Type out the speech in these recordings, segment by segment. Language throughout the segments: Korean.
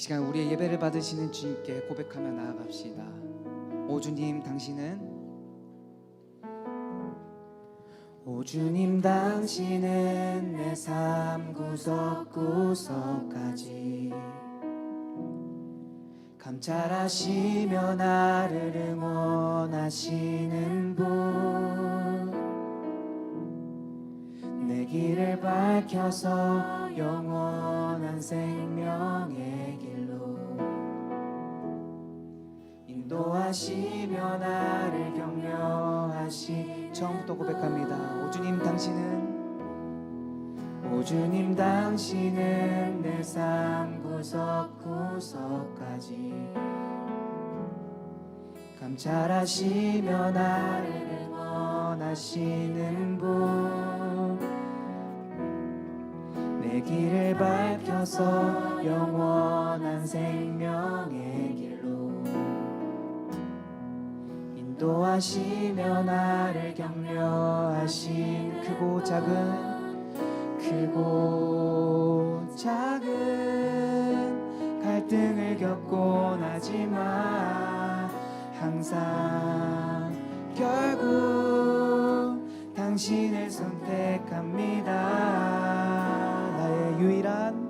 시간 우리의 예배를 받으시는 주님께 고백하며 나아갑시다. 오 주님 당신은 내 삶 구석구석까지 감찰하시며 나를 응원하시는 분, 내 길을 밝혀서 영원한 생명의 길로 인도하시며 나를 격려하시. 처음부터 고백합니다. 오 주님 당신은 내 삶 구석구석까지 감찰하시며 나를 응원하시는 분, 내 길을 밝혀서 영원한 생명의 길로 인도하시며 나를 격려하신 크고 작은 갈등을 겪곤 하지만 항상 결국 당신을 선택합니다. 나의 유일한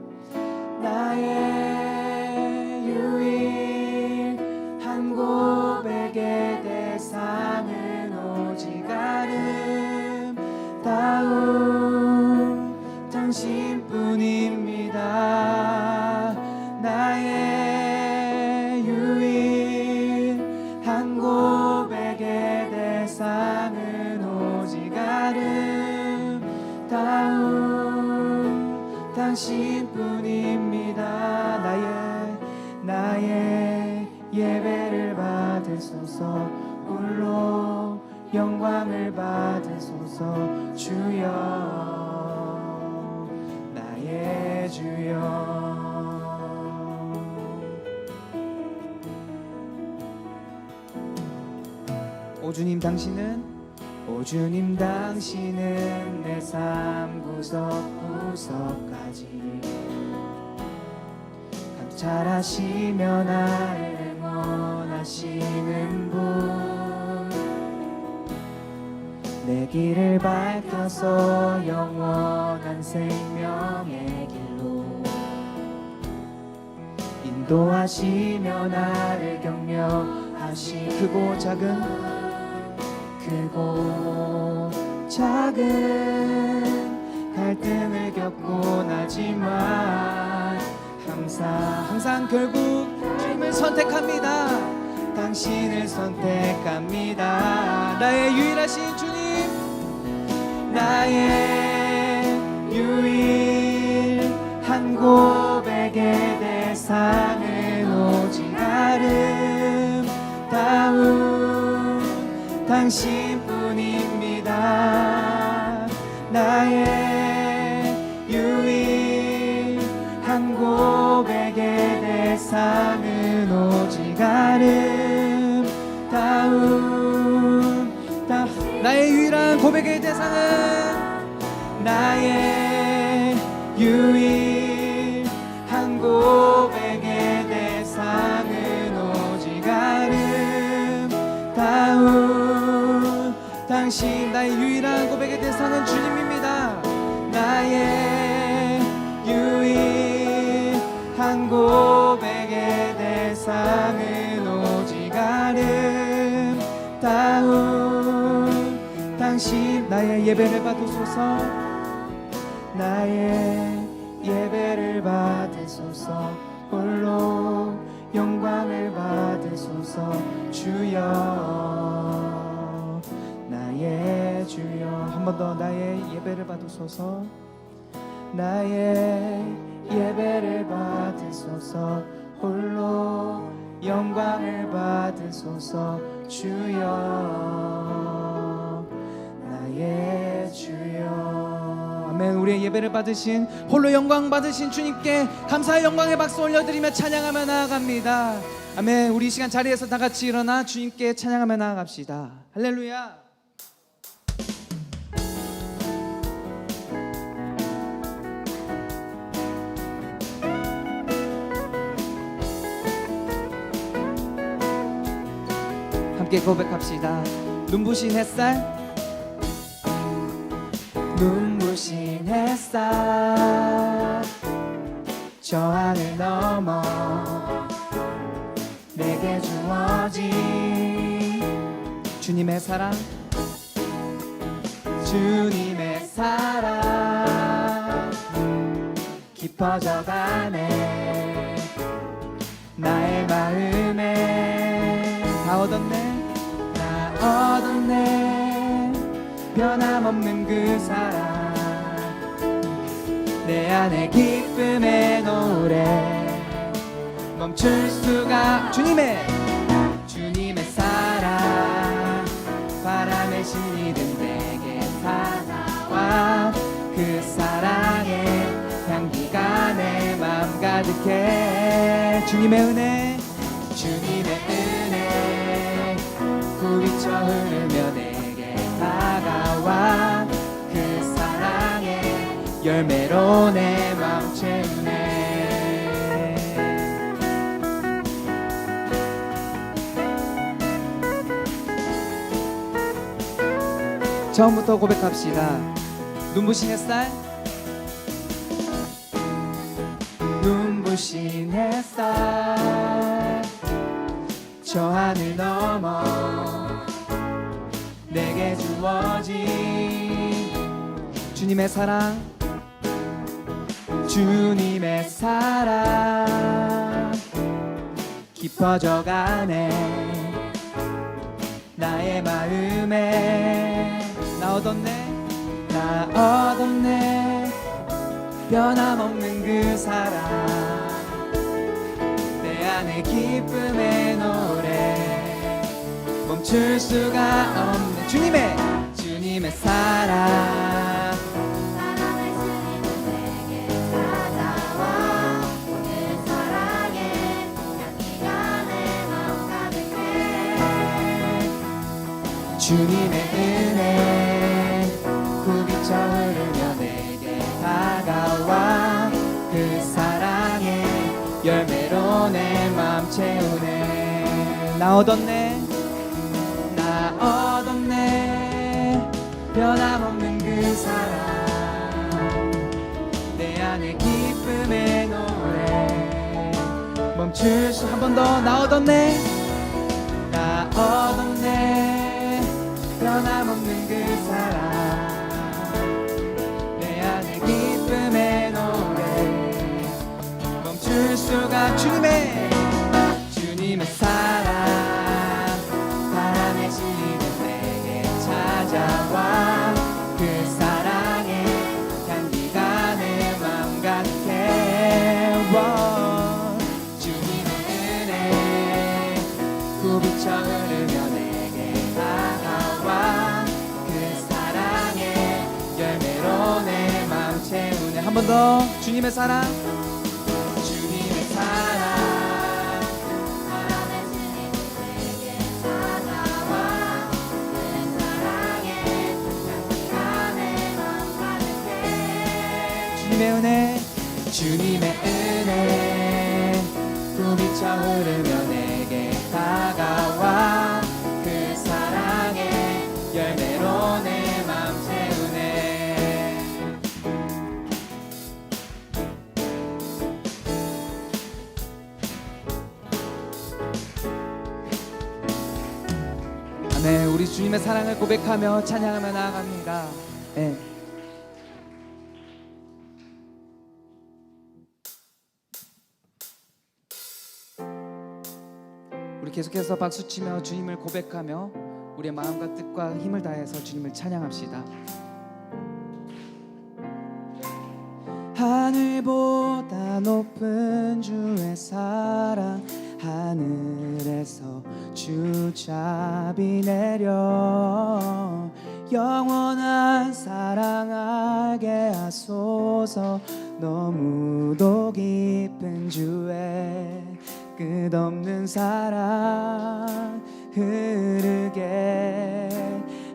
고백의 대상은 오직 아름다운 당신뿐입니다. 나의 유일한 고백의 대상은 오직 아름다운 당신뿐입니다. 나의 예배를 받으소서, 홀로 영광을 받으소서. 주여, 나의 주여. 오 주님 당신은 내 삶 구석구석까지 감찰하시며 나를 응원하시는 분, 내 길을 밝혀서 영원한 생명의 길로 인도하시며 나를 격려하시. 크고 작은 갈등을 겪곤 하지만 항상 결국 주님을 선택합니다. 당신을 선택합니다. 나의 유일하신 주님, 나의 유일한 고백의 대상은 오직 아름다운 당신뿐입니다. 나의 유일한 고백의 대상은 오직 아름다운 나의 유일한 고백의 대상은 나의 유일한 고백의 대상은 오직 아름다운 당신. 나의 유일한 고백의 대상은 주님입니다. 나의 유일한 고백의 대상은 오직 아름다운 당신. 나의 예배를 받으소서, 나의 예배를 받으소서. 홀로 영광을 받으소서. 주여, 나의 주여. 한 번 더. 나의 예배를 받으소서, 나의 예배를 받으소서. 홀로 영광을 받으소서. 주여, 나의 주여. 아멘. 우리의 예배를 받으신, 홀로 영광 받으신 주님께 감사의 영광의 박수 올려드리며 찬양하며 나아갑니다. 아멘. 우리 이 시간 자리에서 다 같이 일어나 주님께 찬양하며 나아갑시다. 할렐루야. 함께 고백합시다. 눈부신 햇살, 눈부신 햇살, 저 하늘 넘어 내게 주어진 주님의 사랑, 주님의 사랑 깊어져가네. 나의 마음에 다 얻었네, 다 얻었네. 변함없는 그 사랑, 내 안에 기쁨의 노래 멈출 수가. 주님의 사랑, 바람에 실리는 내게 다가와. 그 사랑의 향기가 내 맘 가득해. 주님의 은혜, 주님의 은혜 굽이쳐 흐르며 내게 다가와. 그 사랑의 열매로 내 맘 채우네. 처음부터 고백합시다. 눈부신 햇살, 눈부신 햇살, 저 하늘 넘어 내게 주어진 주님의 사랑, 주님의 사랑 깊어져가네. 나의 마음에 나 얻었네, 나 얻었네. 변함없는 그 사랑, 내 안에 기쁨의 노래 멈출 수가 없네. 주님의 사랑, 바람에 실리는 내게 찾아와. 그 사랑의 향기가 내 맘 가득해. 주님의 은혜 굽이쳐 흐르며 내게 다가와. 그 사랑의 열매로 내 맘 채우네. 나 얻었네, 나 얻었네. 변함없는 그 사랑, 내 안에 기쁨의 노래 멈출 수. 한 번 더. 나 얻었네, 나 얻었네. 변함없는 그 사랑, 내 안에 기쁨의 노래 멈출 수가. 주님의 사랑, 바람에 실리는 내게 찾아와. 그 사랑의 향기가 내 맘 가득해. 주님의 은혜 굽이쳐 흐르며 내게 다가와. 그 사랑의 열매로 내 맘 채우네. 한 번 더. 주님의 사랑, 주님의 사랑, 바람에 실리는 내게 찾아와. 그 사랑의 향기가 내 맘 가득해. 주님의 은혜, 주님의 은혜 굽이쳐 흐르며 내게 다가와. 그 사랑의 열매로 내 맘 채우네. 네, 우리 주님의 사랑을 고백하며 찬양하며 나아갑니다. 네. 우리 계속해서 박수치며 주님을 고백하며 우리의 마음과 뜻과 힘을 다해서 주님을 찬양합시다. 하늘보다 높은 주의 사랑, 하늘에서 주잡이 내려 영원한 사랑 알게 하소서. 너무도 깊은 주의 끝없는 사랑 흐르게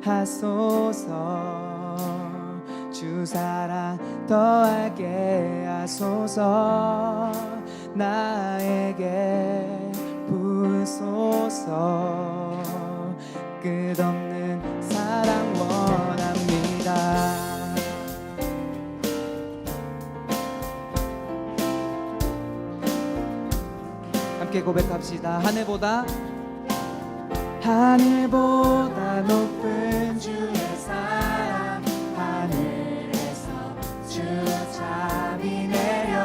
하소서. 주 사랑 더하게 하소서. 나에게 부소서. 고백합시다. 하늘보다 높은 주의 사랑, 하늘에서 주 자비 내려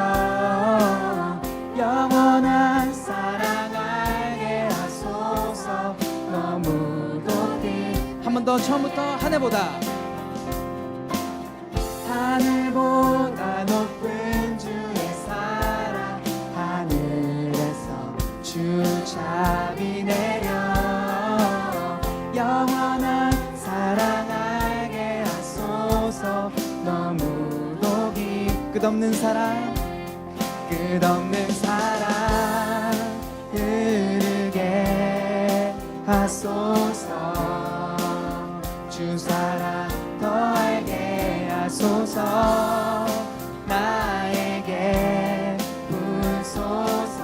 영원한 사랑 알게 하소서. 너무 높이 한 번 더 처음부터 하늘보다 높은 주의 사랑, 하늘에서 주 자비 내려 영원한 사랑 알게 하소서. 너무도 끝없는 사랑 흐르게 하소서. 주 사랑 더 알게 하소서. 나에게 부소서.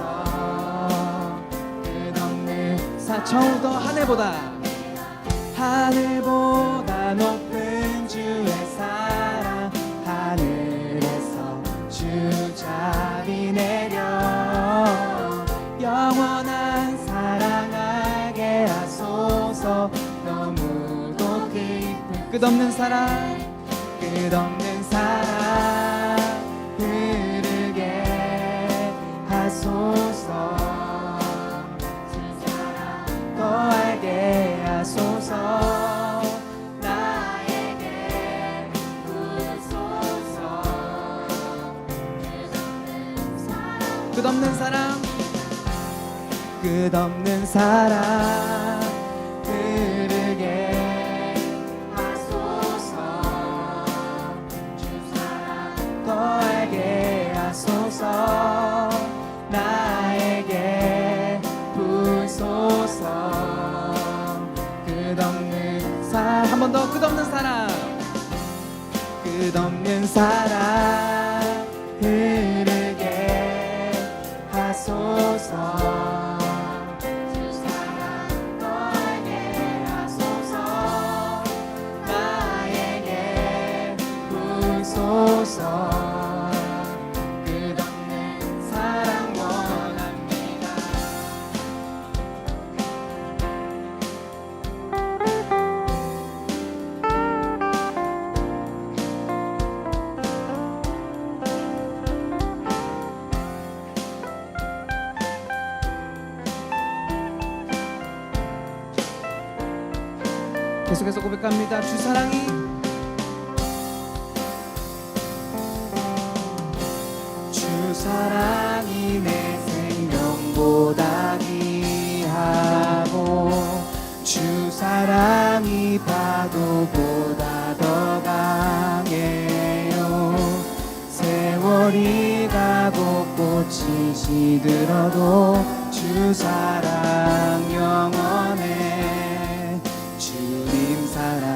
끝없는 처음부터 하늘보다 높은 주의 사랑, 하늘에서 주 자비 내려 영원한 사랑 알게 하소서. 너무도 깊은 끝없는 사랑 흐르게 하소서. 더 알게 하소서. 나에게 부소서. 끝없는 사랑 흐르게 하소서. 주 사랑 더 알게 하소서. 나에게 부소서. 한 번 더 끝없는 사랑 흐르게 하소서. 주 사랑 더 알게 하소서. 나에게 부소서. 끝없는 사랑 원합니다. 계속해서 고백합니다. 주 사랑이 내 생명보다 귀하고, 주 사랑이 파도보다 더 강해요. 세월이 가고 꽃이 시들어도 주 사랑 영원해. 주님 사랑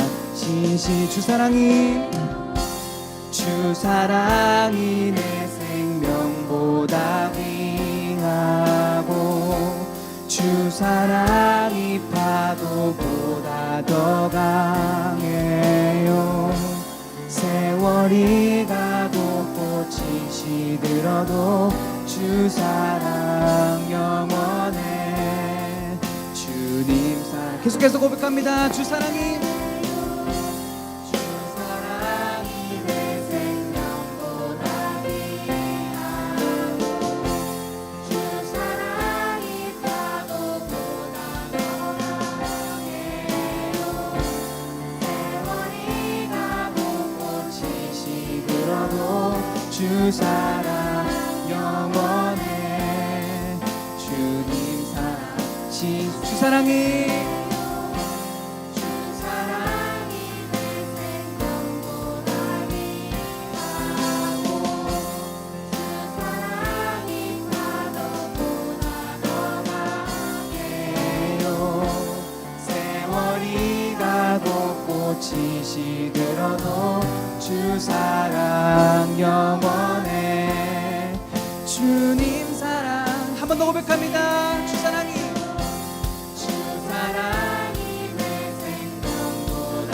주 사랑이 내 생명보다 귀하고, 주 사랑이 파도보다 더 강해요. 세월이 가고 꽃이 시들어도 주 사랑 영원해. 주님 사랑 계속해서 고백합니다. 주 사랑이 내 생명보다 귀하고, 주 사랑이 파도보다 더 강해요. 세월이 가고 꽃이 시들어도 주 사랑 영원해. 주님 사랑 주 사랑이 내 생명보다 귀하고, 주 사랑이 파도보다 더 강해요. 세월이 가고 꽃이 시들어도 주 사랑 영원해. 주님 사랑 한 번 더 고백합니다. 주 사랑이 내 생명보다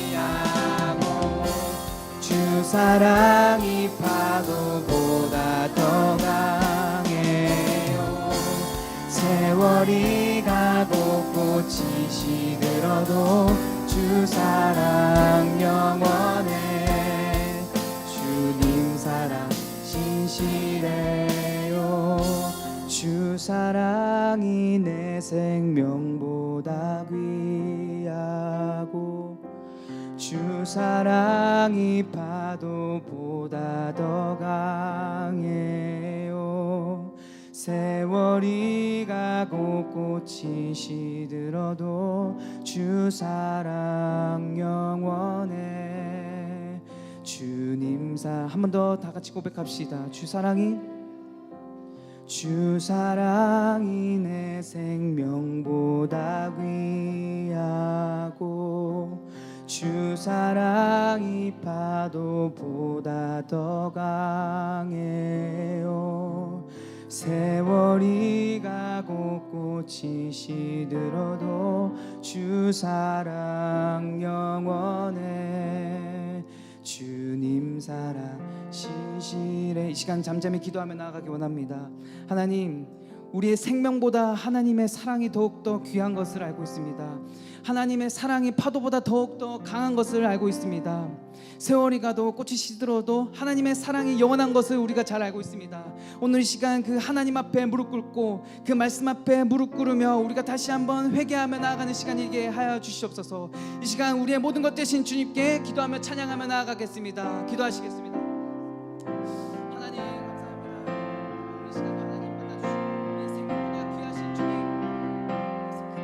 귀하고, 주 사랑이 파도보다 더 강해요. 세월이 가고 꽃이 시들어도 주 사랑 영원해. 주님 사랑 신실해요. 주 사랑이 내 생명보다 귀하고 주 사랑이 파도보다 더 강해요. 세월이 가고 꽃이 시들어도 주 사랑 영원해. 주님 한 번 더 다 같이 고백합시다. 주 사랑이 내 생명보다 귀하고 주 사랑이 파도보다 더 강해요. 세월이 가고 꽃이 시들어도 주 사랑 영원해. 주님 사랑 신실해. 이 시간 잠잠히 기도하며 나아가기 원합니다. 하나님, 우리의 생명보다 하나님의 사랑이 더욱더 귀한 것을 알고 있습니다. 하나님의 사랑이 파도보다 더욱더 강한 것을 알고 있습니다. 세월이 가도 꽃이 시들어도 하나님의 사랑이 영원한 것을 우리가 잘 알고 있습니다. 오늘 이 시간 그 하나님 앞에 무릎 꿇고 그 말씀 앞에 무릎 꿇으며 우리가 다시 한번 회개하며 나아가는 시간이게 하여 주시옵소서. 이 시간 우리의 모든 것 되신 주님께 기도하며 찬양하며 나아가겠습니다. 기도하시겠습니다. 하나님 감사합니다. 이 시간 하나님 만나주시고 우리의 생명보다 귀하신 주님,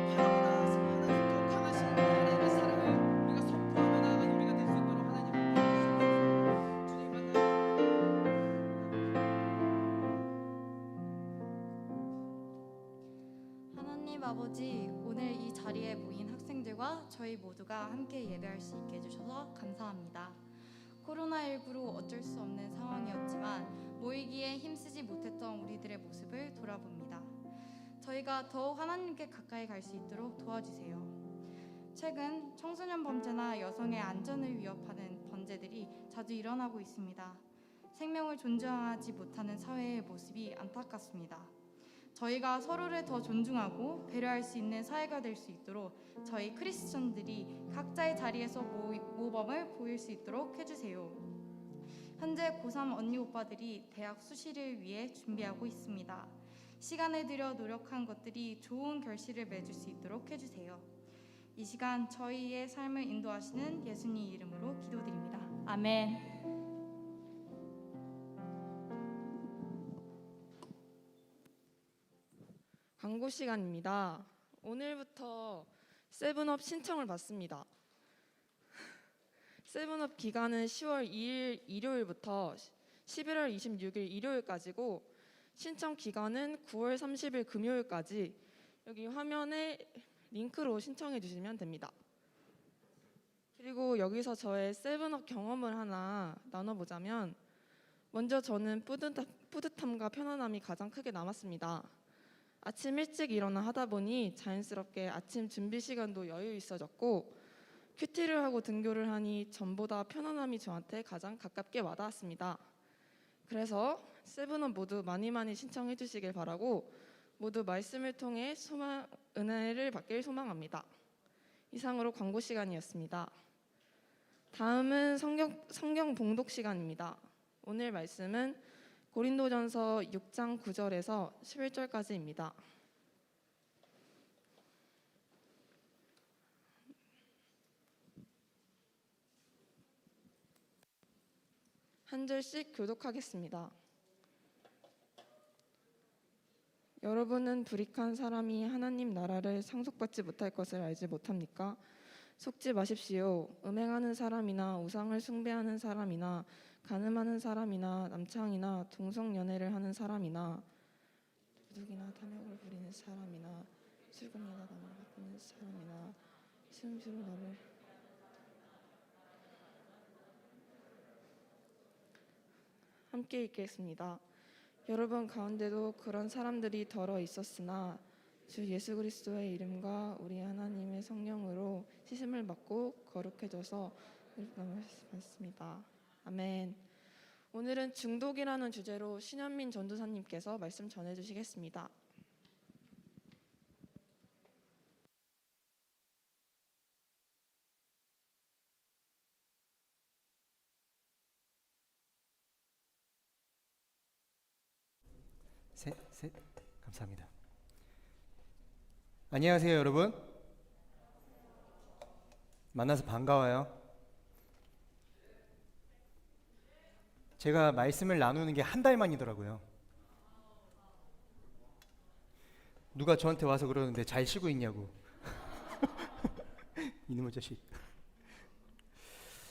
그 파도보다 하나님 더 강하신 하나님의 사랑을 우리가 선포하며 나아가는 우리가 될 수 있도록 하나님 주님 만나. 하나님 아버지, 오늘 이 자리에 모인 학생들과 저희 모두가 함께 예배할 수 있게 해주셔서 감사합니다. 코로나19로 어쩔 수 없는 상황이었지만 모이기에 힘쓰지 못했던 우리들의 모습을 돌아봅니다. 저희가 더욱 하나님께 가까이 갈 수 있도록 도와주세요. 최근 청소년 범죄나 여성의 안전을 위협하는 범죄들이 자주 일어나고 있습니다. 생명을 존중하지 못하는 사회의 모습이 안타깝습니다. 저희가 서로를 더 존중하고 배려할 수 있는 사회가 될 수 있도록 저희 크리스천들이 각자의 자리에서 모범을 보일 수 있도록 해주세요. 현재 고3 언니 오빠들이 대학 수시를 위해 준비하고 있습니다. 시간을 들여 노력한 것들이 좋은 결실을 맺을 수 있도록 해주세요. 이 시간 저희의 삶을 인도하시는 예수님 이름으로 기도드립니다. 아멘. 광고 시간입니다. 오늘부터 세븐업 신청을 받습니다. 세븐업 기간은 10월 2일 일요일부터 11월 26일 일요일까지고 신청 기간은 9월 30일 금요일까지 여기 화면에 링크로 신청해 주시면 됩니다. 그리고 여기서 저의 세븐업 경험을 하나 나눠보자면 먼저 저는 뿌듯함과 편안함이 가장 크게 남았습니다. 아침 일찍 일어나 하다 보니 자연스럽게 아침 준비 시간도 여유 있어졌고 큐티를 하고 등교를 하니 전보다 편안함이 저한테 가장 가깝게 와닿았습니다. 그래서 세븐업 모두 많이 신청해 주시길 바라고 모두 말씀을 통해 은혜를 받길 소망합니다. 이상으로 광고 시간이었습니다. 다음은 성경 봉독 시간입니다. 오늘 말씀은 고린도전서 6장 9절에서 11절까지입니다. 한 절씩 교독하겠습니다. 여러분은 불의한 사람이 하나님 나라를 상속받지 못할 것을 알지 못합니까? 속지 마십시오. 음행하는 사람이나 우상을 숭배하는 사람이나 간음하는 사람이나 남창이나 동성연애를 하는 사람이나 도둑이나 탐욕을 부리는 사람이나 술꾼이나 남을 바꾸는 사람이나 수음주로 나를 함께 읽겠습니다. 여러분 가운데도 그런 사람들이 더러 있었으나 주 예수 그리스도의 이름과 우리 하나님의 성령으로 씻음을 받고 거룩해져서 남을 받습니다. 아멘. 오늘은 중독이라는 주제로 신현민 전도사님께서 말씀 전해주시겠습니다. 셋, 셋. 감사합니다. 안녕하세요, 여러분. 만나서 반가워요. 제가 말씀을 나누는 게 한 달 만이더라고요. 누가 저한테 와서 그러는데 잘 쉬고 있냐고. 이놈의 자식.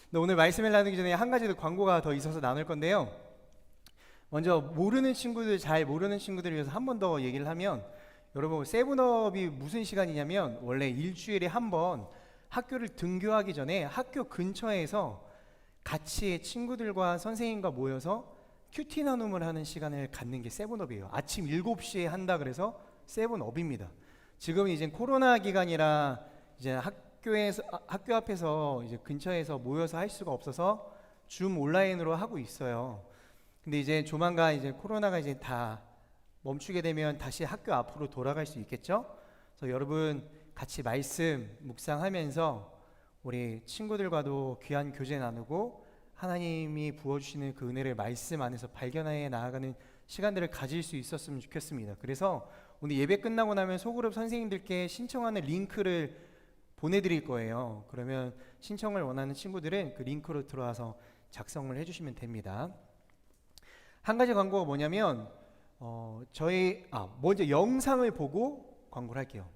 근데 오늘 말씀을 나누기 전에 한 가지 더 광고가 더 있어서 나눌 건데요. 먼저 모르는 친구들, 잘 모르는 친구들을 위해서 한 번 더 얘기를 하면, 여러분 세븐업이 무슨 시간이냐면 원래 일주일에 한 번 학교를 등교하기 전에 학교 근처에서 같이 친구들과 선생님과 모여서 큐티 나눔을 하는 시간을 갖는 게 세븐업이에요. 아침 7시에 한다 그래서 세븐업입니다. 지금 이제 코로나 기간이라 이제 학교 앞에서 이제 근처에서 모여서 할 수가 없어서 줌 온라인으로 하고 있어요. 근데 이제 조만간 이제 코로나가 이제 다 멈추게 되면 다시 학교 앞으로 돌아갈 수 있겠죠? 그래서 여러분 같이 말씀 묵상하면서 우리 친구들과도 귀한 교제 나누고 하나님이 부어주시는 그 은혜를 말씀 안에서 발견해 나아가는 시간들을 가질 수 있었으면 좋겠습니다. 그래서 오늘 예배 끝나고 나면 소그룹 선생님들께 신청하는 링크를 보내드릴 거예요. 그러면 신청을 원하는 친구들은 그 링크로 들어와서 작성을 해주시면 됩니다. 한 가지 광고가 뭐냐면 먼저 영상을 보고 광고를 할게요.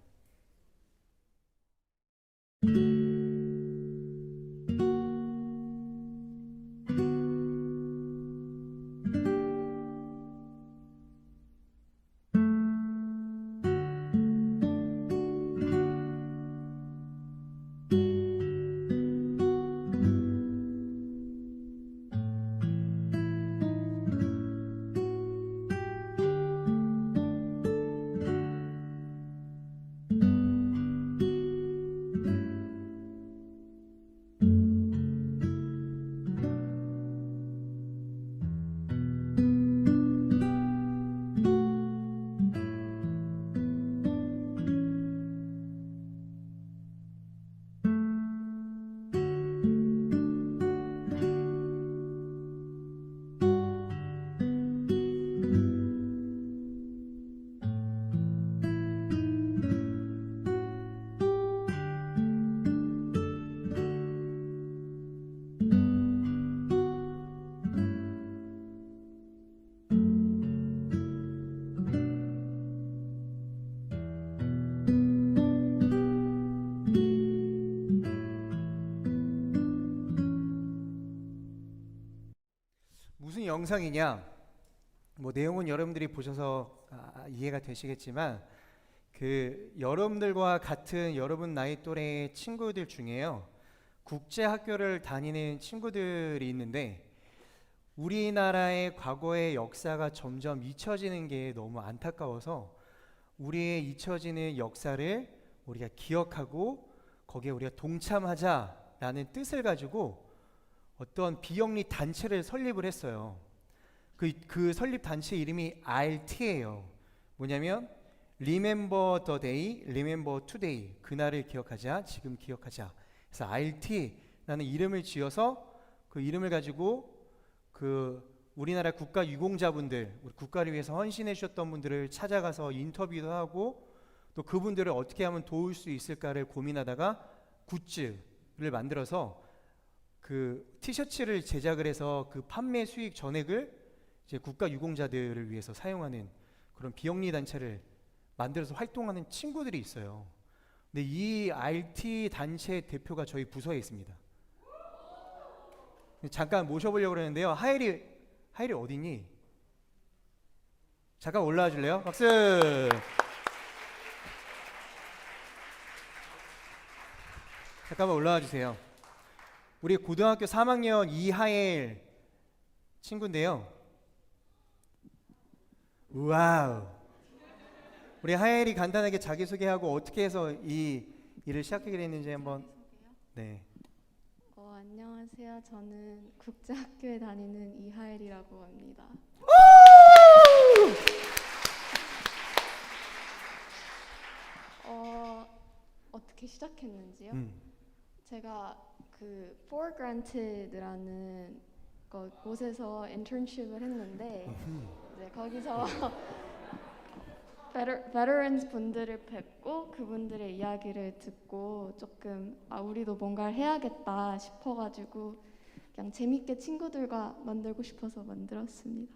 무슨 영상이냐? 뭐 내용은 여러분들이 보셔서 이해가 되시겠지만 그 여러분들과 같은 여러분 나이 또래의 친구들 중에요, 국제 학교를 다니는 친구들이 있는데 우리나라의 과거의 역사가 점점 잊혀지는 게 너무 안타까워서 우리의 잊혀지는 역사를 우리가 기억하고 거기에 우리가 동참하자라는 뜻을 가지고 어떤 비영리 단체를 설립을 했어요. 그 설립 단체 이름이 RT예요. 뭐냐면 Remember the Day, Remember Today. 그날을 기억하자, 지금 기억하자. 그래서 RT라는 이름을 지어서 그 이름을 가지고 그 우리나라 국가 유공자분들, 우리 국가를 위해서 헌신해 주셨던 분들을 찾아가서 인터뷰도 하고 또 그분들을 어떻게 하면 도울 수 있을까를 고민하다가 굿즈를 만들어서 그 티셔츠를 제작을 해서 그 판매 수익 전액을 이제 국가 유공자들을 위해서 사용하는 그런 비영리 단체를 만들어서 활동하는 친구들이 있어요. 근데 이 RT 단체 대표가 저희 부서에 있습니다. 잠깐 모셔보려고 그러는데요. 하엘이 어디니? 잠깐 올라와 줄래요? 박수. 잠깐만 올라와 주세요. 우리 고등학교 3학년 이하엘 친구인데요. 와우. 우리 하엘이 간단하게 자기소개하고 어떻게 해서 이 일을 시작하게 됐는지 한번. 네. 안녕하세요. 저는 국제학교에 다니는 이하엘이라고 합니다. 어떻게 시작했는지요? 제가 그 For Granted라는 곳에서 인턴십을 했는데 이제 거기서 veterans 분들을 뵙고 그분들의 이야기를 듣고 조금 우리도 뭔가를 해야겠다 싶어가지고 그냥 재밌게 친구들과 만들고 싶어서 만들었습니다.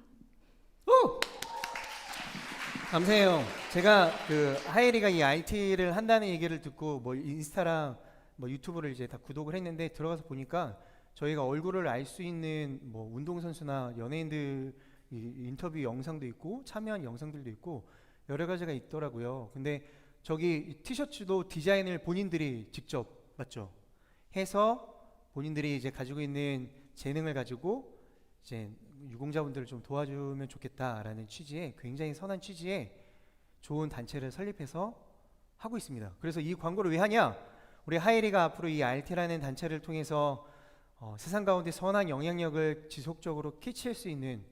감사해요. 제가 그 하예리가 이 RT를 한다는 얘기를 듣고 뭐 인스타랑 뭐 유튜브를 이제 다 구독을 했는데 들어가서 보니까 저희가 얼굴을 알 수 있는 뭐 운동선수나 연예인들 인터뷰 영상도 있고 참여한 영상들도 있고 여러 가지가 있더라고요. 근데 저기 티셔츠도 디자인을 본인들이 직접 맞죠? 해서 본인들이 이제 가지고 있는 재능을 가지고 이제 유공자분들을 좀 도와주면 좋겠다라는 취지의 굉장히 선한 취지의 좋은 단체를 설립해서 하고 있습니다. 그래서 이 광고를 왜 하냐? 우리 하예리가 앞으로 이 RT라는 단체를 통해서 세상 가운데 선한 영향력을 지속적으로 끼칠 수 있는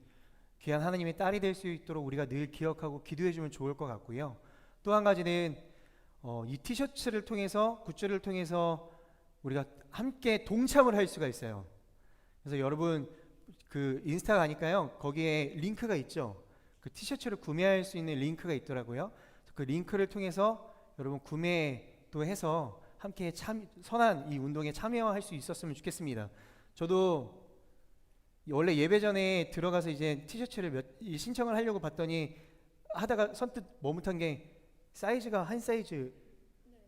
귀한 하나님의 딸이 될 수 있도록 우리가 늘 기억하고 기도해 주면 좋을 것 같고요. 또 한 가지는 이 티셔츠를 통해서 굿즈를 통해서 우리가 함께 동참을 할 수가 있어요. 그래서 여러분 그 인스타 가니까요 거기에 링크가 있죠. 그 티셔츠를 구매할 수 있는 링크가 있더라고요. 그 링크를 통해서 여러분 구매도 해서 함께 선한 이 운동에 참여할 수 있었으면 좋겠습니다. 저도 원래 예배 전에 들어가서 이제 티셔츠를 신청을 하려고 봤더니 하다가 선뜻 머뭇한 게 사이즈가 한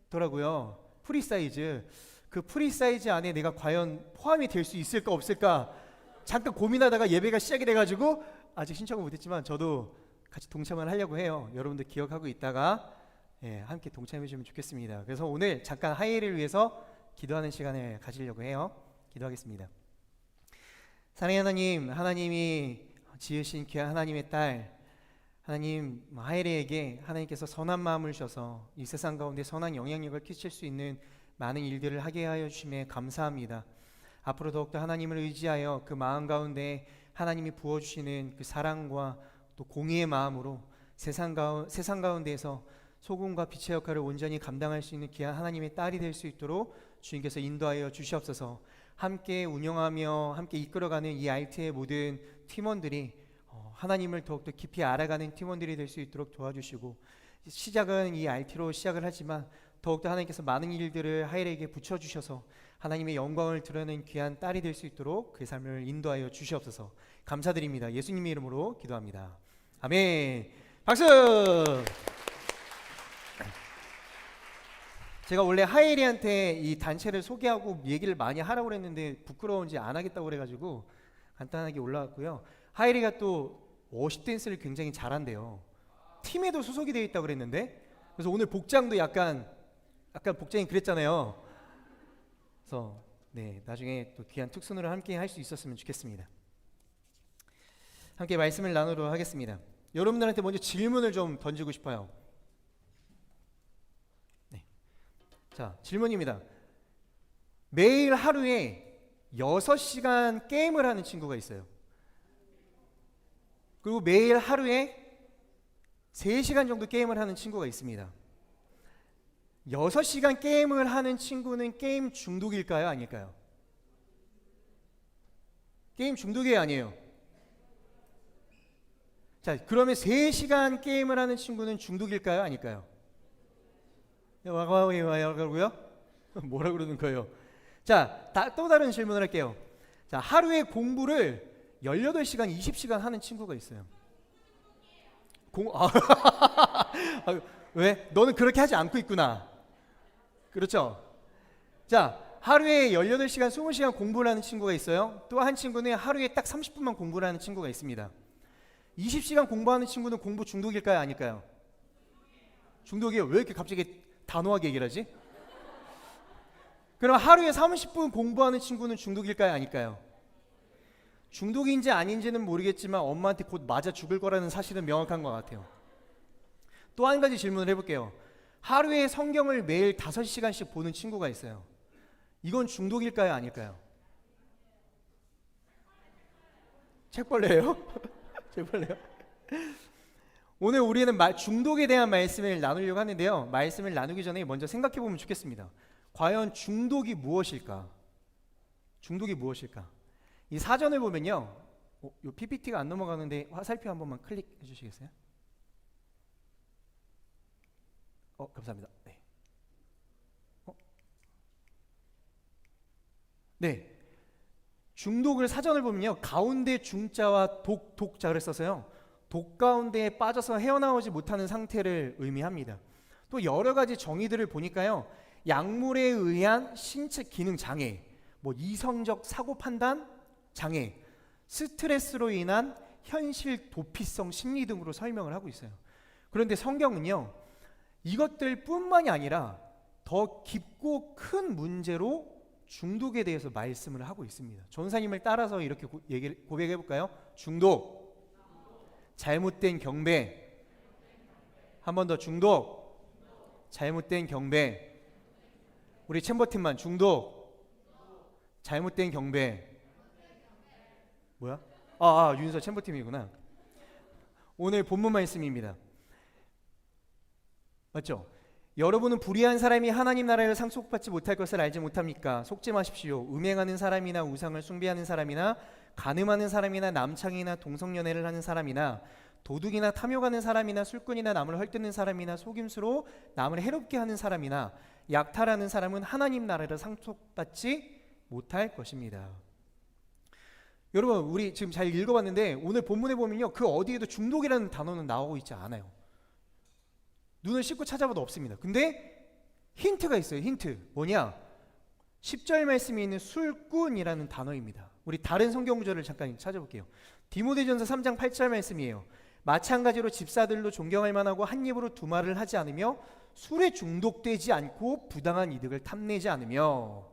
사이즈더라고요. 프리 사이즈. 그 프리 사이즈 안에 내가 과연 포함이 될 수 있을까 없을까 잠깐 고민하다가 예배가 시작이 돼가지고 아직 신청을 못했지만 저도 같이 동참을 하려고 해요. 여러분들 기억하고 있다가 함께 동참해 주시면 좋겠습니다. 그래서 오늘 잠깐 하예를 위해서 기도하는 시간을 가지려고 해요. 기도하겠습니다. 사랑의 하나님, 하나님이 지으신 귀한 하나님의 딸 하나님 하예리에게 하나님께서 선한 마음을 주셔서 이 세상 가운데 선한 영향력을 끼칠 수 있는 많은 일들을 하게 하여 주심에 감사합니다. 앞으로 더욱더 하나님을 의지하여 그 마음 가운데 하나님이 부어주시는 그 사랑과 또 공의의 마음으로 세상 가운데에서 소금과 빛의 역할을 온전히 감당할 수 있는 귀한 하나님의 딸이 될 수 있도록 주님께서 인도하여 주시옵소서. 함께 운영하며 함께 이끌어가는 이 RT의 모든 팀원들이 하나님을 더욱더 깊이 알아가는 팀원들이 될 수 있도록 도와주시고 시작은 이 RT로 시작을 하지만 더욱더 하나님께서 많은 일들을 하예리에게 붙여주셔서 하나님의 영광을 드러내는 귀한 딸이 될 수 있도록 그의 삶을 인도하여 주시옵소서. 감사드립니다. 예수님의 이름으로 기도합니다. 아멘. 박수. 제가 원래 하예리한테 이 단체를 소개하고 얘기를 많이 하라고 그랬는데 부끄러운지 안 하겠다고 그래가지고 간단하게 올라왔고요. 하예리가 또 워십 댄스를 굉장히 잘한대요. 팀에도 소속이 되어 있다고 그랬는데 그래서 오늘 복장도 약간 복장이 그랬잖아요. 그래서 나중에 또 귀한 특순으로 함께 할 수 있었으면 좋겠습니다. 함께 말씀을 나누도록 하겠습니다. 여러분들한테 먼저 질문을 좀 던지고 싶어요. 자, 질문입니다. 매일 하루에 6시간 게임을 하는 친구가 있어요. 그리고 매일 하루에 3시간 정도 게임을 하는 친구가 있습니다. 6시간 게임을 하는 친구는 게임 중독일까요? 아닐까요? 게임 중독이 아니에요. 자, 그러면 3시간 게임을 하는 친구는 중독일까요? 아닐까요? 와가고요? 뭐라 그러는 거예요? 자, 또 다른 질문을 할게요. 자, 하루에 공부를 18시간, 20시간 하는 친구가 있어요. 왜? 너는 그렇게 하지 않고 있구나. 그렇죠? 자, 하루에 18시간, 20시간 공부를 하는 친구가 있어요. 또 한 친구는 하루에 딱 30분만 공부를 하는 친구가 있습니다. 20시간 공부하는 친구는 공부 중독일까요? 아닐까요? 중독이에요. 왜 이렇게 갑자기 단호하게 얘기를 하지? 그럼 하루에 30분 공부하는 친구는 중독일까요? 아닐까요? 중독인지 아닌지는 모르겠지만 엄마한테 곧 맞아 죽을 거라는 사실은 명확한 것 같아요. 또 한 가지 질문을 해볼게요. 하루에 성경을 매일 5시간씩 보는 친구가 있어요. 이건 중독일까요? 아닐까요? 책벌레예요? 책벌레요? 오늘 우리는 중독에 대한 말씀을 나누려고 하는데요. 말씀을 나누기 전에 먼저 생각해 보면 좋겠습니다. 과연 중독이 무엇일까? 중독이 무엇일까? 이 사전을 보면요. 이 PPT가 안 넘어가는데 화살표 한 번만 클릭해 주시겠어요? 감사합니다. 네. 네. 중독을 사전을 보면요, 가운데 중자와 독자를 써서요, 독 가운데에 빠져서 헤어나오지 못하는 상태를 의미합니다. 또 여러 가지 정의들을 보니까요, 약물에 의한 신체 기능 장애, 뭐 이성적 사고 판단 장애, 스트레스로 인한 현실 도피성 심리 등으로 설명을 하고 있어요. 그런데 성경은요, 이것들 뿐만이 아니라 더 깊고 큰 문제로 중독에 대해서 말씀을 하고 있습니다. 전사님을 따라서 이렇게 고백해 볼까요? 중독, 잘못된 경배. 한 번 더, 중독, 잘못된 경배. 우리 챔버팀만, 중독, 잘못된 경배. 뭐야? 윤서 챔버팀이구나. 오늘 본문 말씀입니다. 맞죠? 여러분은 불의한 사람이 하나님 나라를 상속받지 못할 것을 알지 못합니까? 속지 마십시오. 음행하는 사람이나 우상을 숭배하는 사람이나 간음하는 사람이나 남창이나 동성연애를 하는 사람이나 도둑이나 탐욕하는 사람이나 술꾼이나 남을 헐뜯는 사람이나 속임수로 남을 해롭게 하는 사람이나 약탈하는 사람은 하나님 나라를 상속받지 못할 것입니다. 여러분, 우리 지금 잘 읽어봤는데 오늘 본문에 보면요, 그 어디에도 중독이라는 단어는 나오고 있지 않아요. 눈을 씻고 찾아봐도 없습니다. 근데 힌트가 있어요. 힌트 뭐냐? 10절 말씀에 있는 술꾼이라는 단어입니다. 우리 다른 성경 구절을 잠깐 찾아볼게요. 디모데전서 3장 8절 말씀이에요. 마찬가지로 집사들도 존경할 만하고 한 입으로 두 말을 하지 않으며 술에 중독되지 않고 부당한 이득을 탐내지 않으며.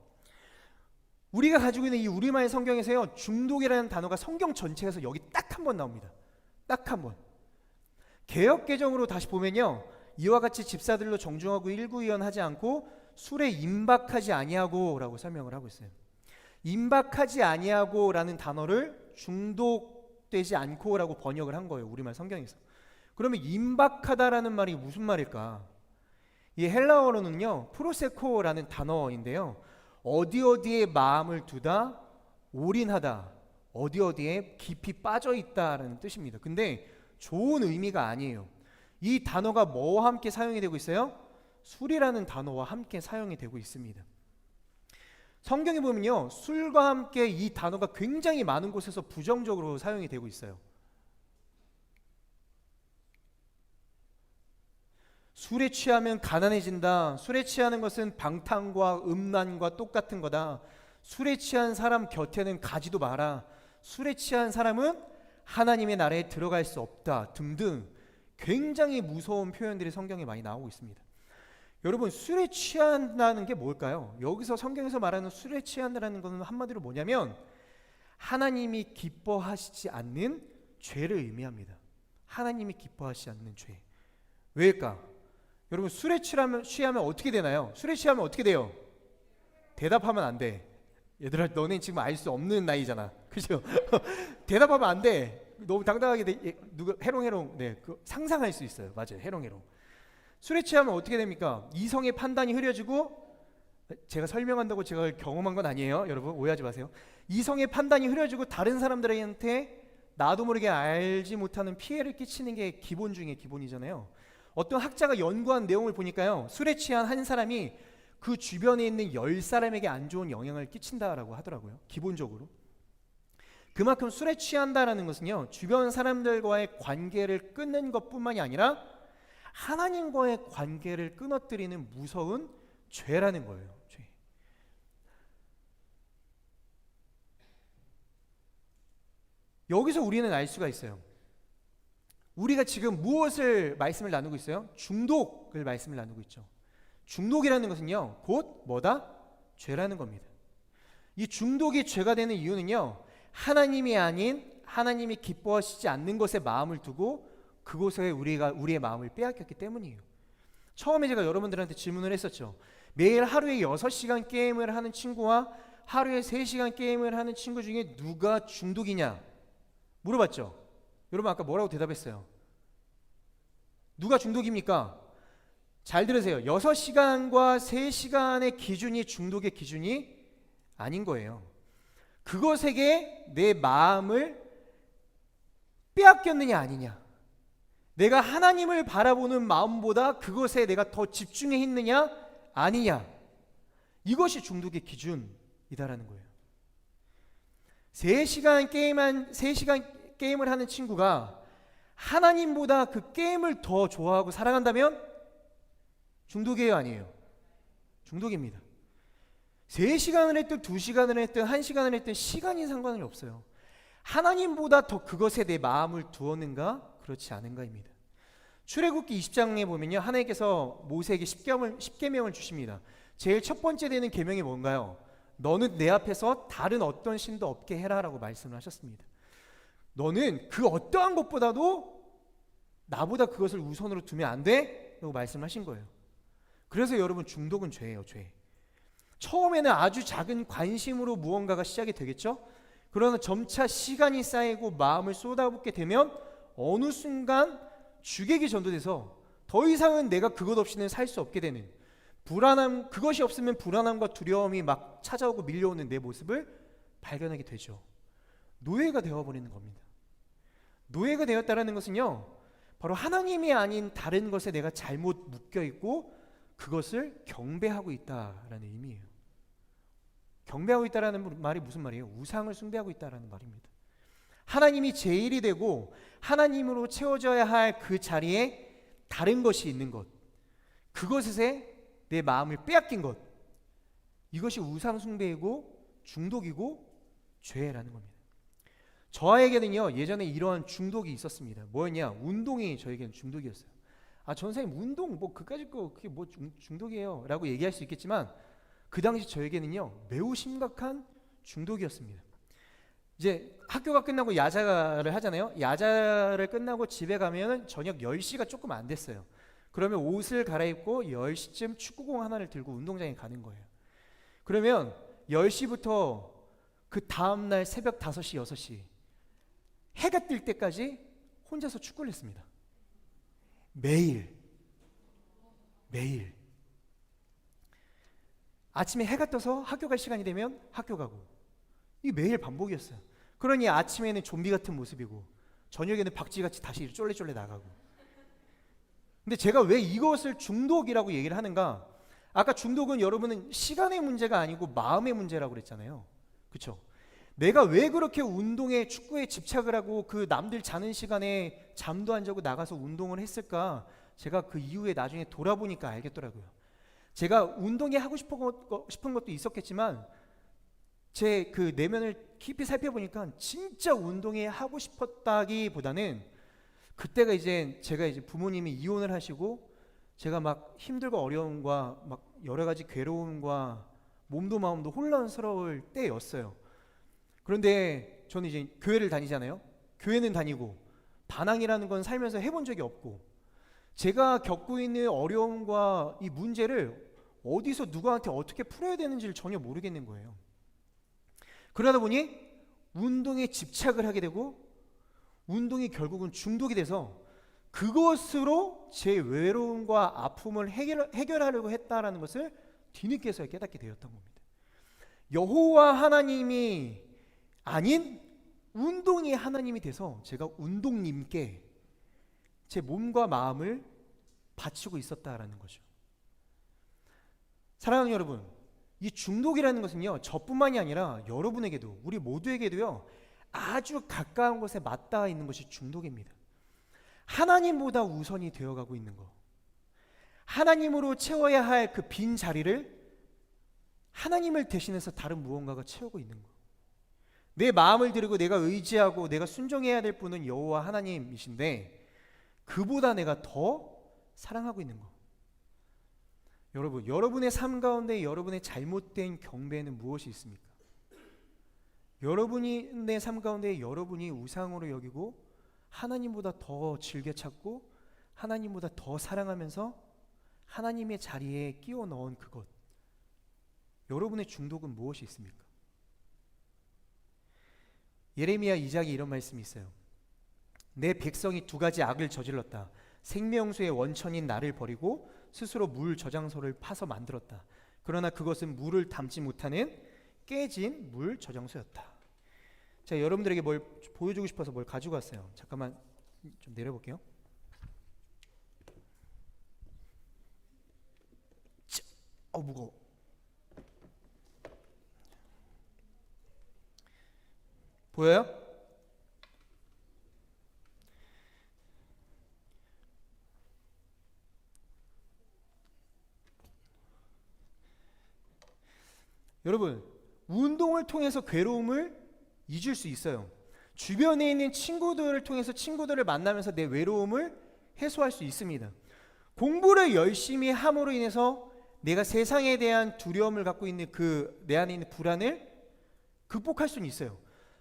우리가 가지고 있는 이 우리말 성경에서요, 중독이라는 단어가 성경 전체에서 여기 딱 한 번 나옵니다. 딱 한 번. 개역개정으로 다시 보면요, 이와 같이 집사들로 정중하고 일구의연하지 않고 술에 임박하지 아니하고 라고 설명을 하고 있어요. 임박하지 아니하고 라는 단어를 중독되지 않고 라고 번역을 한 거예요, 우리말 성경에서. 그러면 임박하다라는 말이 무슨 말일까? 이 헬라어로는요, 프로세코라는 단어인데요, 어디에 마음을 두다, 올인하다, 어디에 깊이 빠져있다라는 뜻입니다. 근데 좋은 의미가 아니에요. 이 단어가 뭐와 함께 사용이 되고 있어요? 술이라는 단어와 함께 사용이 되고 있습니다. 성경에 보면요, 술과 함께 이 단어가 굉장히 많은 곳에서 부정적으로 사용이 되고 있어요. 술에 취하면 가난해진다. 술에 취하는 것은 방탕과 음란과 똑같은 거다. 술에 취한 사람 곁에는 가지도 마라. 술에 취한 사람은 하나님의 나라에 들어갈 수 없다. 등등 굉장히 무서운 표현들이 성경에 많이 나오고 있습니다. 여러분, 술에 취한다는 게 뭘까요? 여기서 성경에서 말하는 술에 취한다는 것은 한마디로 뭐냐면 하나님이 기뻐하시지 않는 죄를 의미합니다. 하나님이 기뻐하시지 않는 죄. 왜일까? 여러분, 술에 취하면 어떻게 되나요? 술에 취하면 어떻게 돼요? 대답하면 안 돼. 얘들아, 너네 지금 알 수 없는 나이잖아. 그죠? 대답하면 안 돼. 너무 당당하게 누가 해롱해롱, 상상할 수 있어요. 맞아요, 해롱해롱. 술에 취하면 어떻게 됩니까? 이성의 판단이 흐려지고, 제가 설명한다고 제가 경험한 건 아니에요. 여러분 오해하지 마세요. 이성의 판단이 흐려지고 다른 사람들한테 나도 모르게 알지 못하는 피해를 끼치는 게 기본 중에 기본이잖아요. 어떤 학자가 연구한 내용을 보니까요, 술에 취한 한 사람이 그 주변에 있는 10사람에게 안 좋은 영향을 끼친다라고 하더라고요. 기본적으로. 그만큼 술에 취한다라는 것은요, 주변 사람들과의 관계를 끊는 것뿐만이 아니라 하나님과의 관계를 끊어뜨리는 무서운 죄라는 거예요. 죄. 여기서 우리는 알 수가 있어요. 우리가 지금 무엇을 말씀을 나누고 있어요? 중독을 말씀을 나누고 있죠. 중독이라는 것은요, 곧 뭐다? 죄라는 겁니다. 이 중독이 죄가 되는 이유는요, 하나님이 아닌 하나님이 기뻐하시지 않는 것에 마음을 두고 그곳에 우리의 마음을 빼앗겼기 때문이에요. 처음에 제가 여러분들한테 질문을 했었죠. 매일 하루에 6시간 게임을 하는 친구와 하루에 3시간 게임을 하는 친구 중에 누가 중독이냐 물어봤죠. 여러분 아까 뭐라고 대답했어요? 누가 중독입니까? 잘 들으세요. 6시간과 3시간의 기준이 중독의 기준이 아닌 거예요. 그것에게 내 마음을 빼앗겼느냐 아니냐, 내가 하나님을 바라보는 마음보다 그것에 내가 더 집중해 있느냐 아니냐, 이것이 중독의 기준이다라는 거예요. 3시간 게임을 하는 친구가 하나님보다 그 게임을 더 좋아하고 사랑한다면 중독이에요, 아니에요? 중독입니다. 3시간을 했든 2시간을 했든 1시간을 했든 시간이 상관이 없어요. 하나님보다 더 그것에 내 마음을 두었는가 그렇지 않은가입니다. 출애굽기 20장에 보면요, 하나님께서 모세에게 10계명을 주십니다. 제일 첫 번째 되는 계명이 뭔가요? 너는 내 앞에서 다른 어떤 신도 없게 해라라고 말씀을 하셨습니다. 너는 그 어떠한 것보다도 나보다 그것을 우선으로 두면 안 돼 라고 말씀하신 거예요. 그래서 여러분, 중독은 죄예요, 죄. 처음에는 아주 작은 관심으로 무언가가 시작이 되겠죠. 그러나 점차 시간이 쌓이고 마음을 쏟아붓게 되면 어느 순간 주객이 전도돼서 더 이상은 내가 그것 없이는 살 수 없게 되는 불안함, 그것이 없으면 불안함과 두려움이 막 찾아오고 밀려오는 내 모습을 발견하게 되죠. 노예가 되어버리는 겁니다. 노예가 되었다라는 것은요, 바로 하나님이 아닌 다른 것에 내가 잘못 묶여있고 그것을 경배하고 있다라는 의미예요. 경배하고 있다라는 말이 무슨 말이에요? 우상을 숭배하고 있다라는 말입니다. 하나님이 제일이 되고 하나님으로 채워져야 할 그 자리에 다른 것이 있는 것, 그것에 내 마음을 빼앗긴 것, 이것이 우상 숭배이고 중독이고 죄라는 겁니다. 저에게는요, 예전에 이러한 중독이 있었습니다. 뭐였냐? 운동이 저에게는 중독이었어요. 아, 전사님 운동 뭐 그까짓 거 그게 뭐 중독이에요 라고 얘기할 수 있겠지만, 그 당시 저에게는요 매우 심각한 중독이었습니다. 이제 학교가 끝나고 야자를 하잖아요. 야자를 끝나고 집에 가면은 저녁 10시가 조금 안 됐어요. 그러면 옷을 갈아입고 10시쯤 축구공 하나를 들고 운동장에 가는 거예요. 그러면 10시부터 그 다음날 새벽 5시, 6시 해가 뜰 때까지 혼자서 축구를 했습니다. 매일 아침에 해가 떠서 학교 갈 시간이 되면 학교 가고, 이 매일 반복이었어요. 그러니 아침에는 좀비 같은 모습이고 저녁에는 박쥐같이 다시 쫄래쫄래 나가고. 근데 제가 왜 이것을 중독이라고 얘기를 하는가? 아까 중독은 여러분은 시간의 문제가 아니고 마음의 문제라고 그랬잖아요. 그렇죠? 내가 왜 그렇게 운동에, 축구에 집착을 하고 그 남들 자는 시간에 잠도 안 자고 나가서 운동을 했을까? 제가 그 이후에 나중에 돌아보니까 알겠더라고요. 제가 운동이 하고 싶은 것도 있었겠지만 제 그 내면을 깊이 살펴보니까 진짜 운동이 하고 싶었다기보다는, 그때가 이제 제가 이제 부모님이 이혼을 하시고 제가 막 힘들고 어려움과 막 여러 가지 괴로움과 몸도 마음도 혼란스러울 때였어요. 그런데 저는 이제 교회를 다니잖아요. 교회는 다니고 반항이라는 건 살면서 해본 적이 없고, 제가 겪고 있는 어려움과 이 문제를 어디서 누구한테 어떻게 풀어야 되는지를 전혀 모르겠는 거예요. 그러다 보니 운동에 집착을 하게 되고 운동이 결국은 중독이 돼서 그것으로 제 외로움과 아픔을 해결하려고 했다라는 것을 뒤늦게서야 깨닫게 되었던 겁니다. 여호와 하나님이 아닌 운동이 하나님이 돼서 제가 운동님께 제 몸과 마음을 바치고 있었다라는 거죠. 사랑하는 여러분, 이 중독이라는 것은요, 저뿐만이 아니라 여러분에게도, 우리 모두에게도요, 아주 가까운 곳에 맞닿아 있는 것이 중독입니다. 하나님보다 우선이 되어가고 있는 것, 하나님으로 채워야 할 그 빈 자리를 하나님을 대신해서 다른 무언가가 채우고 있는 것. 내 마음을 들이고 내가 의지하고 내가 순종해야 될 분은 여호와 하나님이신데 그보다 내가 더 사랑하고 있는 것. 여러분, 여러분의 삶 가운데 여러분의 잘못된 경배에는 무엇이 있습니까? 여러분이 내 삶 가운데 여러분이 우상으로 여기고 하나님보다 더 즐겨 찾고 하나님보다 더 사랑하면서 하나님의 자리에 끼워 넣은 그것, 여러분의 중독은 무엇이 있습니까? 예레미야 2장에 이런 말씀이 있어요. 내 백성이 2가지 악을 저질렀다. 생명수의 원천인 나를 버리고 스스로 물 저장소를 파서 만들었다. 그러나 그것은 물을 담지 못하는 깨진 물 저장소였다. 제가 여러분들에게 뭘 보여주고 싶어서 뭘 가지고 왔어요. 잠깐만 좀 내려볼게요. 무거워. 보여요? 여러분, 운동을 통해서 괴로움을 잊을 수 있어요. 주변에 있는 친구들을 통해서 친구들을 만나면서 내 외로움을 해소할 수 있습니다. 공부를 열심히 함으로 인해서 내가 세상에 대한 두려움을 갖고 있는 내 안에 있는 불안을 극복할 수는 있어요.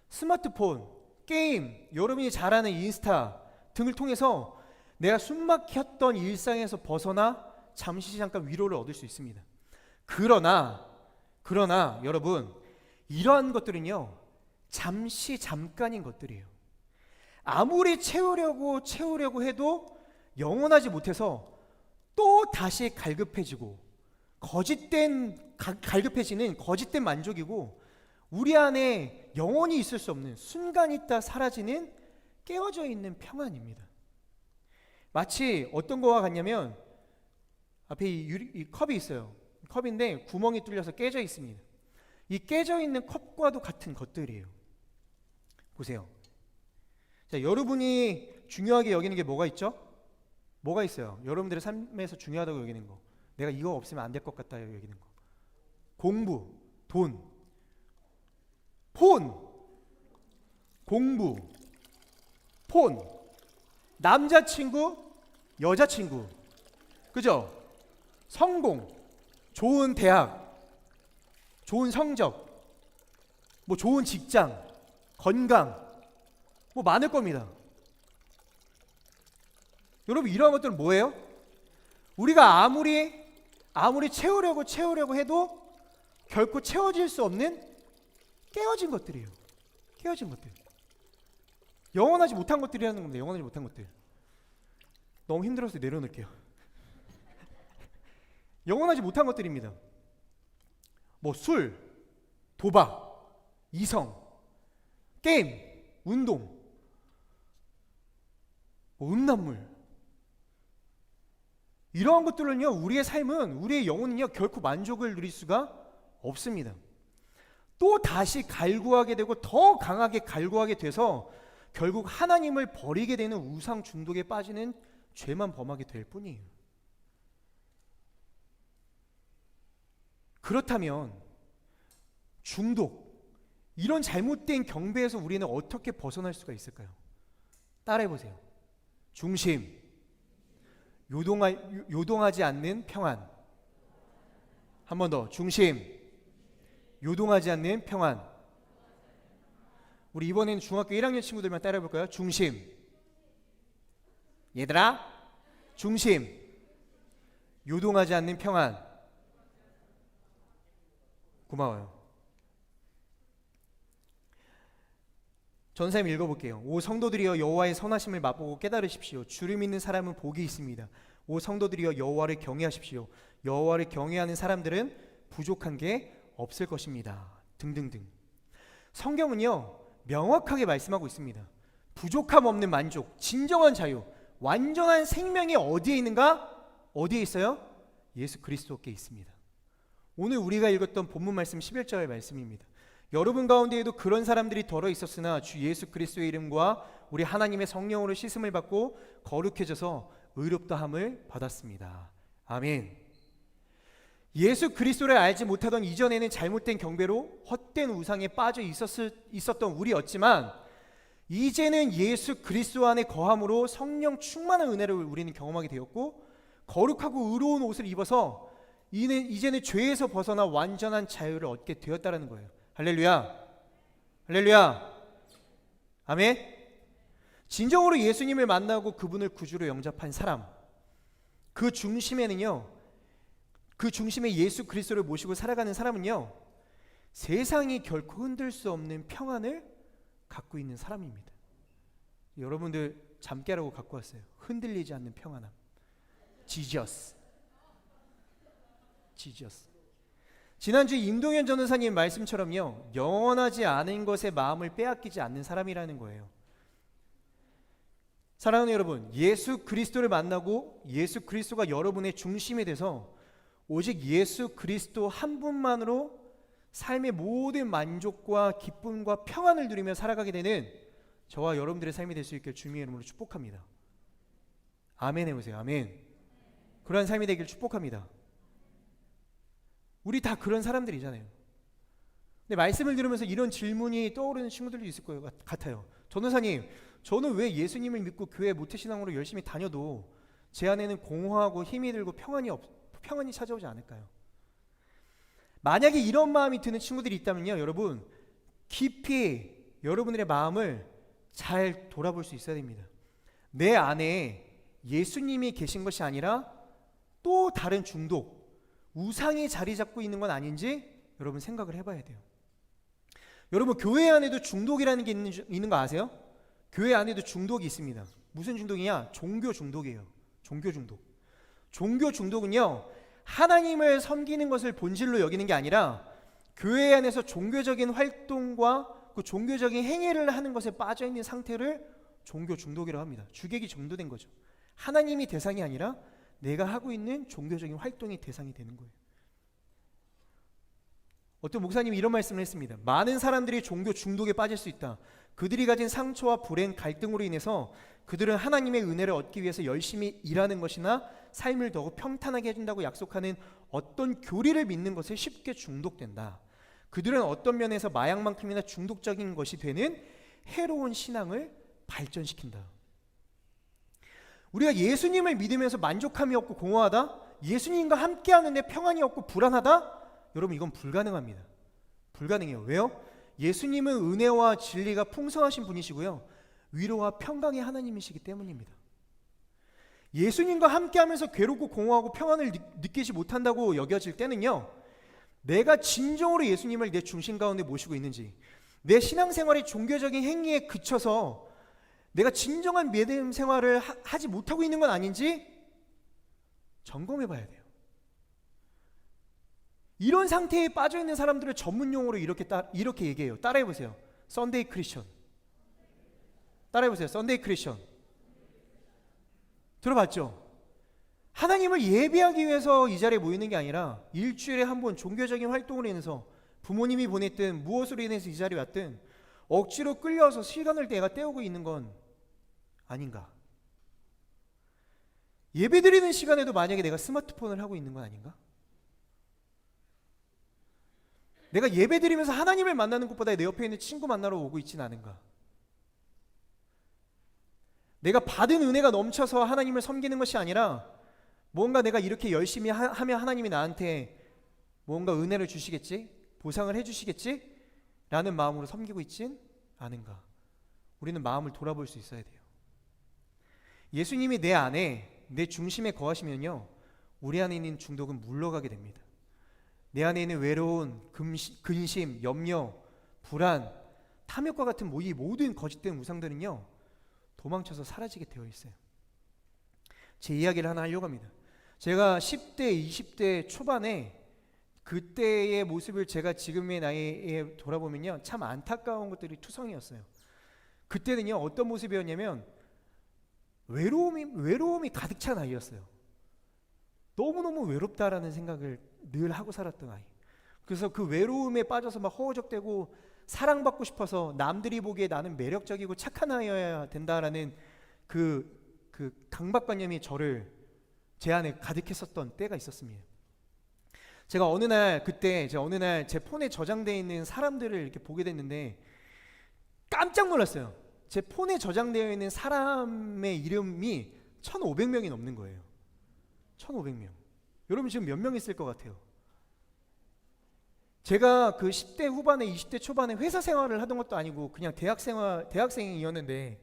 스마트폰, 게임, 여러분이 잘 아는 인스타 등을 통해서 내가 숨막혔던 일상에서 벗어나 잠시 잠깐 위로를 얻을 수 있습니다. 그러나 여러분, 이러한 것들은요 잠깐인 것들이에요. 아무리 채우려고 해도 영원하지 못해서 또 다시 갈급해지는 거짓된 만족이고, 우리 안에 영원히 있을 수 없는 순간 있다 사라지는 깨어져 있는 평안입니다. 마치 어떤 거와 같냐면, 앞에 이 컵이 있어요. 컵인데 구멍이 뚫려서 깨져 있습니다. 이 깨져 있는 컵과도 같은 것들이에요. 보세요. 자, 여러분이 중요하게 여기는 게 뭐가 있죠? 뭐가 있어요? 여러분들의 삶에서 중요하다고 여기는 거. 내가 이거 없으면 안 될 것 같다 여기는 거. 공부, 돈, 폰, 공부, 폰, 남자친구, 여자친구, 그죠? 성공, 좋은 대학, 좋은 성적, 뭐 좋은 직장, 건강, 뭐 많을 겁니다. 여러분, 이러한 것들은 뭐예요? 우리가 아무리 채우려고 해도 결코 채워질 수 없는 깨어진 것들이에요. 깨어진 것들. 영원하지 못한 것들이라는 겁니다. 영원하지 못한 것들. 너무 힘들어서 내려놓을게요. 영원하지 못한 것들입니다. 뭐 술, 도박, 이성, 게임, 운동, 뭐 음란물, 이러한 것들은요 우리의 삶은, 우리의 영혼은요 결코 만족을 누릴 수가 없습니다. 또 다시 갈구하게 되고 더 강하게 갈구하게 돼서 결국 하나님을 버리게 되는 우상 중독에 빠지는 죄만 범하게 될 뿐이에요. 그렇다면 중독, 이런 잘못된 경배에서 우리는 어떻게 벗어날 수가 있을까요? 따라해보세요. 중심, 요동하지 않는 평안. 한 번 더. 중심, 요동하지 않는 평안. 우리 이번에는 중학교 1학년 친구들만 따라해볼까요? 중심. 얘들아, 중심, 요동하지 않는 평안. 고마워요. 전사님 읽어볼게요. 오 성도들이여, 여호와의 선하심을 맛보고 깨달으십시오. 주를 믿는 사람은 복이 있습니다. 오 성도들이여, 여호와를 경외하십시오. 여호와를 경외하는 사람들은 부족한 게 없을 것입니다. 등등등. 성경은요 명확하게 말씀하고 있습니다. 부족함 없는 만족, 진정한 자유, 완전한 생명이 어디에 있는가? 어디에 있어요? 예수 그리스도께 있습니다. 오늘 우리가 읽었던 본문 말씀 11절의 말씀입니다. 여러분 가운데에도 그런 사람들이 덜어 있었으나 주 예수 그리스도의 이름과 우리 하나님의 성령으로 씻음을 받고 거룩해져서 의롭다함을 받았습니다. 아멘. 예수 그리스도를 알지 못하던 이전에는 잘못된 경배로 헛된 우상에 빠져 있었던 우리였지만, 이제는 예수 그리스도 안에 거함으로 성령 충만한 은혜를 우리는 경험하게 되었고, 거룩하고 의로운 옷을 입어서 이제는 죄에서 벗어나 완전한 자유를 얻게 되었다는 거예요. 할렐루야, 할렐루야, 아멘. 진정으로 예수님을 만나고 그분을 구주로 영접한 사람, 그 중심에 예수 그리스도를 모시고 살아가는 사람은요 세상이 결코 흔들 수 없는 평안을 갖고 있는 사람입니다. 여러분들 잠 깨라고 갖고 왔어요. 흔들리지 않는 평안함. 지저스. 지난주 임동현 전도사님 말씀처럼요 영원하지 않은 것에 마음을 빼앗기지 않는 사람이라는 거예요. 사랑하는 여러분, 예수 그리스도를 만나고 예수 그리스도가 여러분의 중심이 돼서 오직 예수 그리스도 한 분만으로 삶의 모든 만족과 기쁨과 평안을 누리며 살아가게 되는 저와 여러분들의 삶이 될 수 있길 주님의 이름으로 축복합니다. 아멘 해보세요. 아멘. 그러한 삶이 되길 축복합니다. 우리 다 그런 사람들이잖아요. 근데 말씀을 들으면서 이런 질문이 떠오르는 친구들도 있을 것 같아요. 전도사님, 저는 왜 예수님을 믿고 교회 모태신앙으로 열심히 다녀도 제 안에는 공허하고 힘이 들고 평안이 찾아오지 않을까요? 만약에 이런 마음이 드는 친구들이 있다면요, 여러분 깊이 여러분들의 마음을 잘 돌아볼 수 있어야 됩니다. 내 안에 예수님이 계신 것이 아니라 또 다른 중독, 우상이 자리 잡고 있는 건 아닌지 여러분 생각을 해봐야 돼요. 여러분 교회 안에도 중독이라는 게 있는 거 아세요? 교회 안에도 중독이 있습니다. 무슨 중독이냐? 종교 중독이에요. 종교 중독. 종교 중독은요, 하나님을 섬기는 것을 본질로 여기는 게 아니라 교회 안에서 종교적인 활동과 그 종교적인 행위를 하는 것에 빠져 있는 상태를 종교 중독이라고 합니다. 주객이 정도된 거죠. 하나님이 대상이 아니라 내가 하고 있는 종교적인 활동이 대상이 되는 거예요. 어떤 목사님이 이런 말씀을 했습니다. 많은 사람들이 종교 중독에 빠질 수 있다. 그들이 가진 상처와 불행, 갈등으로 인해서 그들은 하나님의 은혜를 얻기 위해서 열심히 일하는 것이나 삶을 더욱 평탄하게 해준다고 약속하는 어떤 교리를 믿는 것에 쉽게 중독된다. 그들은 어떤 면에서 마약만큼이나 중독적인 것이 되는 해로운 신앙을 발전시킨다. 우리가 예수님을 믿으면서 만족함이 없고 공허하다? 예수님과 함께 하는데 평안이 없고 불안하다? 여러분 이건 불가능합니다. 불가능해요. 왜요? 예수님은 은혜와 진리가 풍성하신 분이시고요, 위로와 평강의 하나님이시기 때문입니다. 예수님과 함께하면서 괴롭고 공허하고 평안을 느끼지 못한다고 여겨질 때는요, 내가 진정으로 예수님을 내 중심 가운데 모시고 있는지, 내 신앙생활이 종교적인 행위에 그쳐서 내가 진정한 믿음 생활을 하지 못하고 있는 건 아닌지 점검해 봐야 돼요. 이런 상태에 빠져 있는 사람들을 전문 용어로 이렇게 얘기해요. 따라해 보세요. 썬데이 크리스천. 따라해 보세요. 썬데이 크리스천. 들어봤죠? 하나님을 예배하기 위해서 이 자리에 모이는 게 아니라 일주일에 한 번 종교적인 활동으로 인해서 부모님이 보냈든 무엇으로 인해서 이 자리에 왔든 억지로 끌려서 시간을 내가 때우고 있는 건 아닌가? 예배드리는 시간에도 만약에 내가 스마트폰을 하고 있는 건 아닌가? 내가 예배드리면서 하나님을 만나는 것보다 내 옆에 있는 친구 만나러 오고 있진 않은가? 내가 받은 은혜가 넘쳐서 하나님을 섬기는 것이 아니라 뭔가 내가 이렇게 열심히 하면 하나님이 나한테 뭔가 은혜를 주시겠지? 보상을 해주시겠지? 라는 마음으로 섬기고 있진 않은가? 우리는 마음을 돌아볼 수 있어야 돼요. 예수님이 내 안에, 내 중심에 거하시면요, 우리 안에 있는 중독은 물러가게 됩니다. 내 안에 있는 외로운 근심, 염려, 불안, 탐욕과 같은 이 모든 거짓된 우상들은요, 도망쳐서 사라지게 되어 있어요. 제 이야기를 하나 하려고 합니다. 제가 10대, 20대 초반에 그때의 모습을 제가 지금의 나이에 돌아보면요, 참 안타까운 것들이 투성이었어요. 그때는요, 어떤 모습이었냐면 외로움이 가득 찬 아이였어요. 너무너무 외롭다라는 생각을 늘 하고 살았던 아이. 그래서 그 외로움에 빠져서 막 허우적대고 사랑받고 싶어서 남들이 보기에 나는 매력적이고 착한 아이여야 된다라는 그 강박관념이 제 안에 가득했었던 때가 있었습니다. 제가 어느 날 제 폰에 저장되어 있는 사람들을 이렇게 보게 됐는데 깜짝 놀랐어요. 제 폰에 저장되어 있는 사람의 이름이 1,500명이 넘는 거예요. 1,500명. 여러분 지금 몇 명 있을 것 같아요? 제가 그 10대 후반에 20대 초반에 회사 생활을 하던 것도 아니고 그냥 대학생이었는데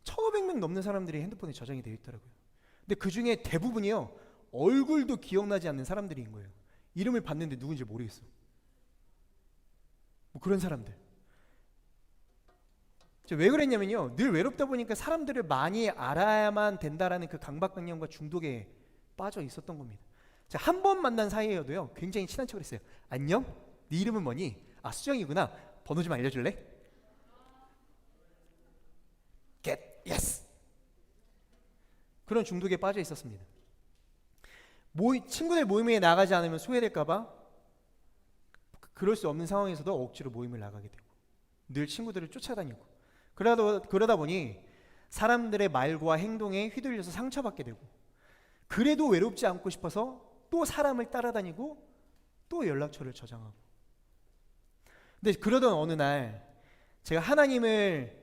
1,500명 넘는 사람들이 핸드폰에 저장이 되어 있더라고요. 근데 그 중에 대부분이요, 얼굴도 기억나지 않는 사람들인 거예요. 이름을 봤는데 누군지 모르겠어. 뭐 그런 사람들. 왜 그랬냐면요, 늘 외롭다 보니까 사람들을 많이 알아야만 된다라는 그 강박관념과 중독에 빠져 있었던 겁니다. 한 번 만난 사이여도요, 굉장히 친한 척을 했어요. 안녕? 네 이름은 뭐니? 아, 수정이구나. 번호 좀 알려줄래? Get yes. 그런 중독에 빠져 있었습니다. 친구들 모임에 나가지 않으면 소외될까봐 그럴 수 없는 상황에서도 억지로 모임을 나가게 되고 늘 친구들을 쫓아다니고 그러다 보니 사람들의 말과 행동에 휘둘려서 상처받게 되고 그래도 외롭지 않고 싶어서 또 사람을 따라다니고 또 연락처를 저장하고. 근데 그러던 어느 날 제가 하나님을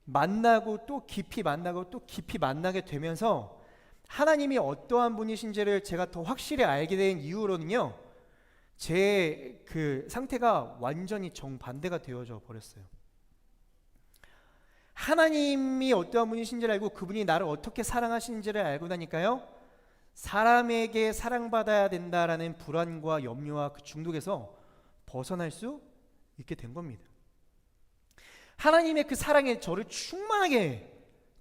만나고 또 깊이 만나고 또 깊이 만나게 되면서 하나님이 어떠한 분이신지를 제가 더 확실히 알게 된 이후로는요, 제 그 상태가 완전히 정반대가 되어져 버렸어요. 하나님이 어떠한 분이신지를 알고 그분이 나를 어떻게 사랑하시는지를 알고 나니까요, 사람에게 사랑받아야 된다라는 불안과 염려와 그 중독에서 벗어날 수 있게 된 겁니다. 하나님의 그 사랑에 저를 충만하게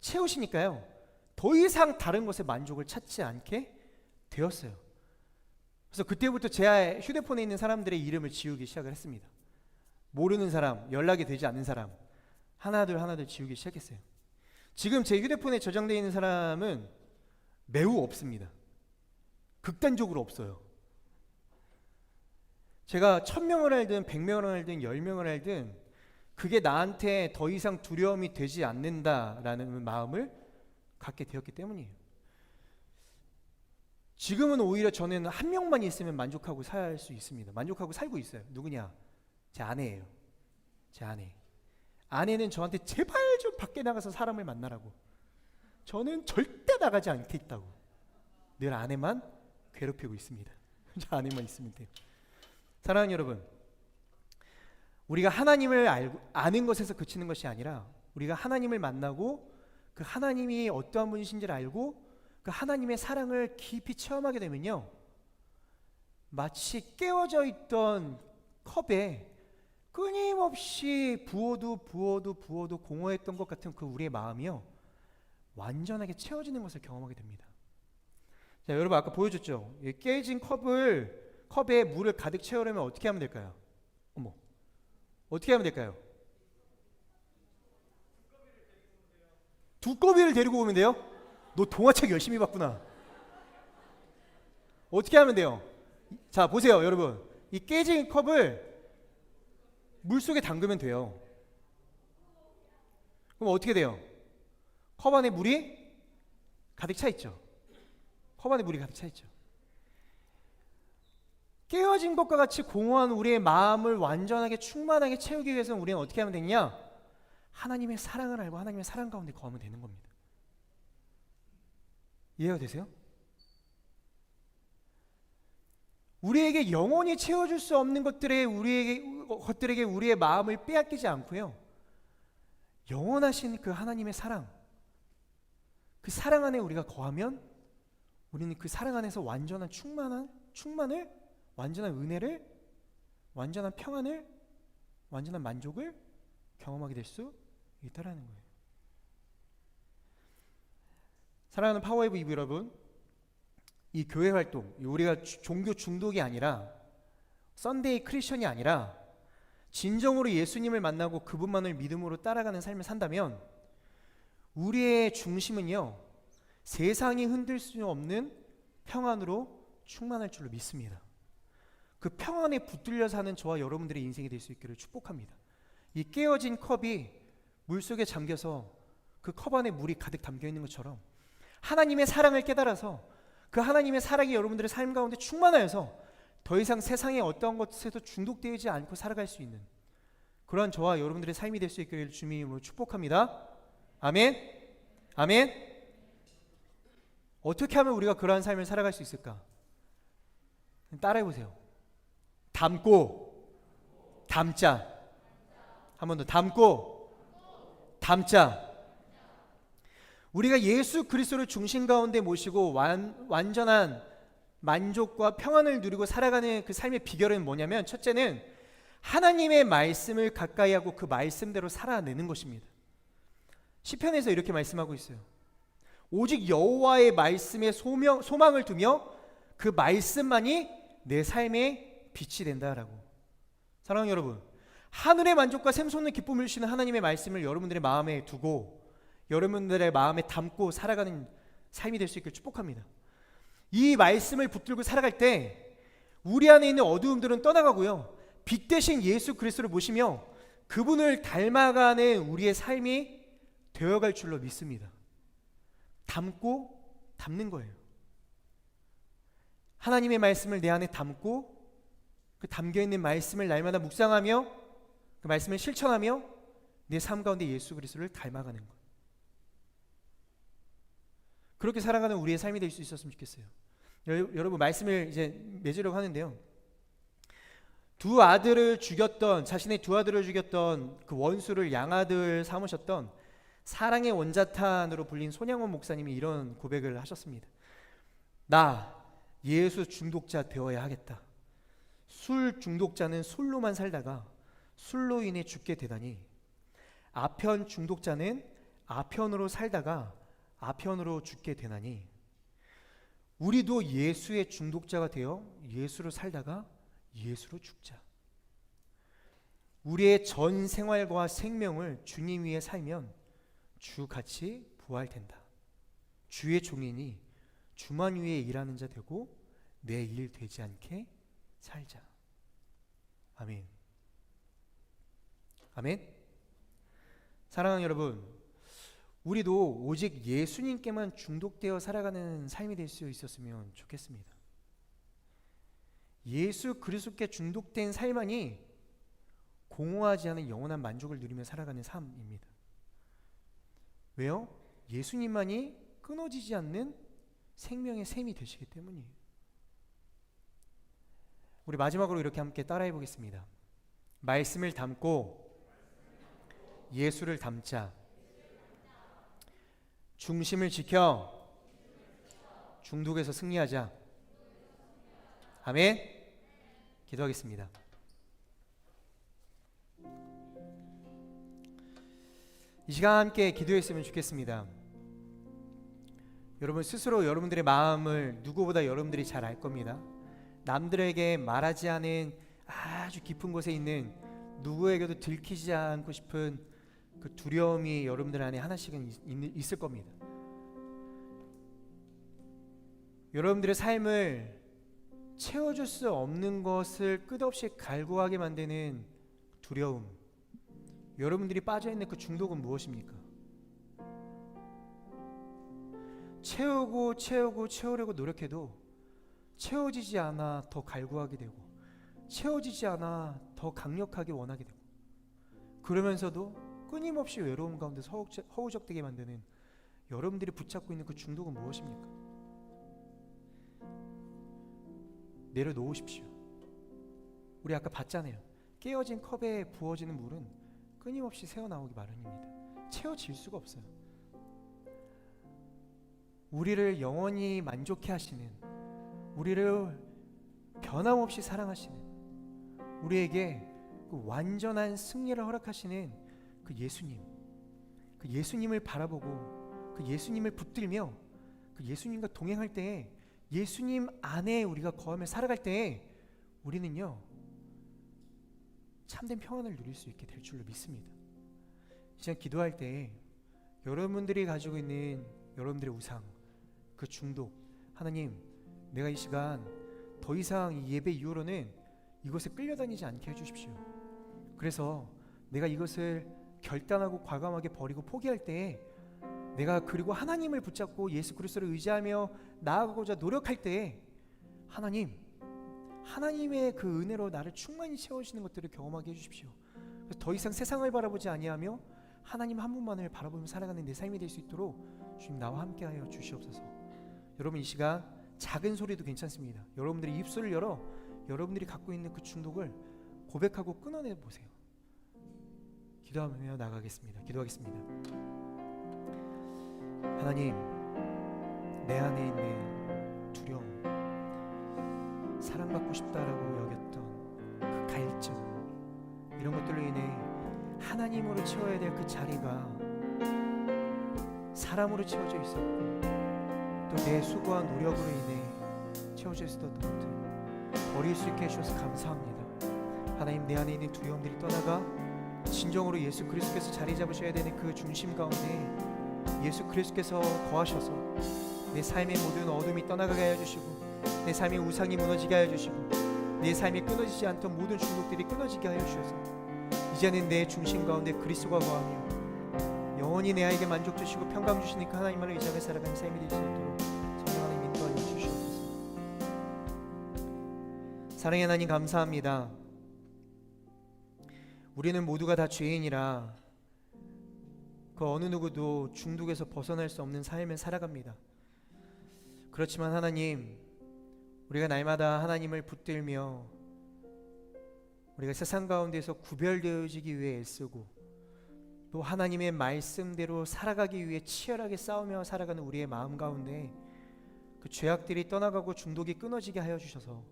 채우시니까요, 더 이상 다른 것에 만족을 찾지 않게 되었어요. 그래서 그때부터 제 휴대폰에 있는 사람들의 이름을 지우기 시작을 했습니다. 모르는 사람, 연락이 되지 않는 사람 하나둘 지우기 시작했어요. 지금 제 휴대폰에 저장되어 있는 사람은 매우 없습니다. 극단적으로 없어요. 제가 1000명을 알든 100명을 알든 10명을 알든 그게 나한테 더 이상 두려움이 되지 않는다라는 마음을 갖게 되었기 때문이에요. 지금은 오히려 저는 한 명만 있으면 만족하고 살 수 있습니다. 만족하고 살고 있어요. 누구냐? 제 아내예요. 제 아내. 아내는 저한테 제발 좀 밖에 나가서 사람을 만나라고. 저는 절대 나가지 않겠다고. 늘 아내만 괴롭히고 있습니다. 저 아내만 있으면 돼요. 사랑하는 여러분, 우리가 하나님을 아는 것에서 그치는 것이 아니라 우리가 하나님을 만나고 그 하나님이 어떠한 분이신지를 알고 그 하나님의 사랑을 깊이 체험하게 되면요, 마치 깨어져 있던 컵에 끊임없이 부어도 공허했던 것 같은 그 우리의 마음이요, 완전하게 채워지는 것을 경험하게 됩니다. 자, 여러분 아까 보여줬죠? 이 깨진 컵에 물을 가득 채우려면 어떻게 하면 될까요? 어떻게 하면 될까요? 두꺼비를 데리고 오면 돼요? 너 동화책 열심히 봤구나. 어떻게 하면 돼요? 자, 보세요 여러분, 이 깨진 컵을 물속에 담그면 돼요. 그럼 어떻게 돼요? 컵 안에 물이 가득 차 있죠. 컵 안에 물이 가득 차 있죠. 깨어진 것과 같이 공허한 우리의 마음을 완전하게 충만하게 채우기 위해서는 우리는 어떻게 하면 되냐? 하나님의 사랑을 알고 하나님의 사랑 가운데 거하면 되는 겁니다. 이해가 되세요? 우리에게 영원히 채워줄 수 없는 것들에게 우리의 마음을 빼앗기지 않고요, 영원하신 그 하나님의 사랑, 그 사랑 안에 우리가 거하면 우리는 그 사랑 안에서 완전한 충만을, 완전한 은혜를, 완전한 평안을, 완전한 만족을 경험하게 될 수 있다라는 거예요. 사랑하는 파워웨이브 이브 여러분, 이 교회 활동, 우리가 종교 중독이 아니라 썬데이 크리스천이 아니라 진정으로 예수님을 만나고 그분만을 믿음으로 따라가는 삶을 산다면 우리의 중심은요, 세상이 흔들 수 없는 평안으로 충만할 줄로 믿습니다. 그 평안에 붙들려 사는 저와 여러분들의 인생이 될 수 있기를 축복합니다. 이 깨어진 컵이 물속에 잠겨서 그 컵 안에 물이 가득 담겨 있는 것처럼 하나님의 사랑을 깨달아서 그 하나님의 사랑이 여러분들의 삶 가운데 충만하여서 더 이상 세상의 어떠한 것에도 중독되지 않고 살아갈 수 있는 그러한 저와 여러분들의 삶이 될 수 있기를 주님의 이름으로 축복합니다. 아멘. 아멘. 어떻게 하면 우리가 그러한 삶을 살아갈 수 있을까? 따라해보세요. 담고 담자. 한 번 더. 담고 담자. 우리가 예수 그리스도를 중심 가운데 모시고 완전한 만족과 평안을 누리고 살아가는 그 삶의 비결은 뭐냐면, 첫째는 하나님의 말씀을 가까이 하고 그 말씀대로 살아내는 것입니다. 시편에서 이렇게 말씀하고 있어요. 오직 여호와의 말씀에 소망을 두며 그 말씀만이 내 삶의 빛이 된다라고. 사랑하는 여러분, 하늘의 만족과 샘솟는 기쁨을 주시는 하나님의 말씀을 여러분들의 마음에 두고 여러분들의 마음에 담고 살아가는 삶이 될 수 있기를 축복합니다. 이 말씀을 붙들고 살아갈 때 우리 안에 있는 어두움들은 떠나가고요, 빛 대신 예수 그리스도를 모시며 그분을 닮아가는 우리의 삶이 되어갈 줄로 믿습니다. 담는 거예요. 하나님의 말씀을 내 안에 담고 그 담겨있는 말씀을 날마다 묵상하며 그 말씀을 실천하며 내 삶 가운데 예수 그리스도를 닮아가는 것. 그렇게 살아가는 우리의 삶이 될 수 있었으면 좋겠어요. 여러분, 말씀을 이제 맺으려고 하는데요, 자신의 두 아들을 죽였던 그 원수를 양아들 삼으셨던 사랑의 원자탄으로 불린 손양원 목사님이 이런 고백을 하셨습니다. 나 예수 중독자 되어야 하겠다. 술 중독자는 술로만 살다가 술로 인해 죽게 되다니, 아편 중독자는 아편으로 살다가 아편으로 죽게 되나니, 우리도 예수의 중독자가 되어 예수로 살다가 예수로 죽자. 우리의 전 생활과 생명을 주님 위에 살면 주같이 부활된다. 주의 종이니 주만 위에 일하는 자 되고 내 일 되지 않게 살자. 아멘. 아멘. 사랑하는 여러분, 우리도 오직 예수님께만 중독되어 살아가는 삶이 될 수 있었으면 좋겠습니다. 예수 그리스도께 중독된 삶만이 공허하지 않은 영원한 만족을 누리며 살아가는 삶입니다. 왜요? 예수님만이 끊어지지 않는 생명의 샘이 되시기 때문이에요. 우리 마지막으로 이렇게 함께 따라해 보겠습니다. 말씀을 담고 예수를 담자. 중심을 지켜 중독에서 승리하자. 아멘. 기도하겠습니다. 이 시간 함께 기도했으면 좋겠습니다. 여러분 스스로 여러분들의 마음을 누구보다 여러분들이 잘 알 겁니다. 남들에게 말하지 않은 아주 깊은 곳에 있는, 누구에게도 들키지 않고 싶은 그 두려움이 여러분들 안에 하나씩은 있을 겁니다. 여러분들의 삶을 채워줄 수 없는 것을 끝없이 갈구하게 만드는 두려움, 여러분들이 빠져있는 그 중독은 무엇입니까? 채우려고 노력해도 채워지지 않아 더 갈구하게 되고, 채워지지 않아 더 강력하게 원하게 되고, 그러면서도 끊임없이 외로움 가운데서 허우적대게 만드는 여러분들이 붙잡고 있는 그 중독은 무엇입니까? 내려놓으십시오. 우리 아까 봤잖아요. 깨어진 컵에 부어지는 물은 끊임없이 새어나오기 마련입니다. 채워질 수가 없어요. 우리를 영원히 만족해 하시는, 우리를 변함없이 사랑하시는, 우리에게 그 완전한 승리를 허락하시는 그 예수님, 그 예수님을 바라보고 그 예수님을 붙들며 그 예수님과 동행할 때에, 예수님 안에 우리가 거하며 살아갈 때에 우리는요 참된 평안을 누릴 수 있게 될 줄로 믿습니다. 이 시간 기도할 때 여러분들이 가지고 있는 여러분들의 우상, 그 중독, 하나님, 내가 이 시간 더 이상 이 예배 이후로는 이것에 끌려다니지 않게 해주십시오. 그래서 내가 이것을 결단하고 과감하게 버리고 포기할 때에, 내가 그리고 하나님을 붙잡고 예수 그리스도를 의지하며 나아가고자 노력할 때에 하나님의 그 은혜로 나를 충만히 채우시는 것들을 경험하게 해주십시오. 그래서 더 이상 세상을 바라보지 아니하며 하나님 한 분만을 바라보며 살아가는 내 삶이 될 수 있도록 주님 나와 함께하여 주시옵소서. 여러분 이 시간 작은 소리도 괜찮습니다. 여러분들이 입술을 열어 여러분들이 갖고 있는 그 중독을 고백하고 끊어내 보세요. 기도하며 나가겠습니다. 기도하겠습니다. 하나님, 내 안에 있는 두려움, 사랑받고 싶다라고 여겼던 그 갈증, 이런 것들로 인해 하나님으로 채워야 될 그 자리가 사람으로 채워져 있었고, 또 내 수고와 노력으로 인해 채워져 있었던 것들 버릴 수 있게 해주셔서 감사합니다. 하나님, 내 안에 있는 두려움들이 떠나가 진정으로 예수 그리스도께서 자리 잡으셔야 되는 그 중심 가운데 예수 그리스도께서 거하셔서 내 삶의 모든 어둠이 떠나가게 하여 주시고 내 삶의 우상이 무너지게 하여 주시고 내 삶이 끊어지지 않던 모든 중독들이 끊어지게 하여 주셔서 이제는 내 중심 가운데 그리스도가 거하며 영원히 내 아이에게 만족 주시고 평강 주시는 그 하나님만을 의지하며 살아가는 삶이 될 수 있도록 성령 하나님 인도하여 주시옵소서. 사랑의 하나님 감사합니다. 우리는 모두가 다 죄인이라 그 어느 누구도 중독에서 벗어날 수 없는 삶을 살아갑니다. 그렇지만 하나님, 우리가 날마다 하나님을 붙들며 우리가 세상 가운데서 구별되어지기 위해 애쓰고 또 하나님의 말씀대로 살아가기 위해 치열하게 싸우며 살아가는 우리의 마음 가운데 그 죄악들이 떠나가고 중독이 끊어지게 하여 주셔서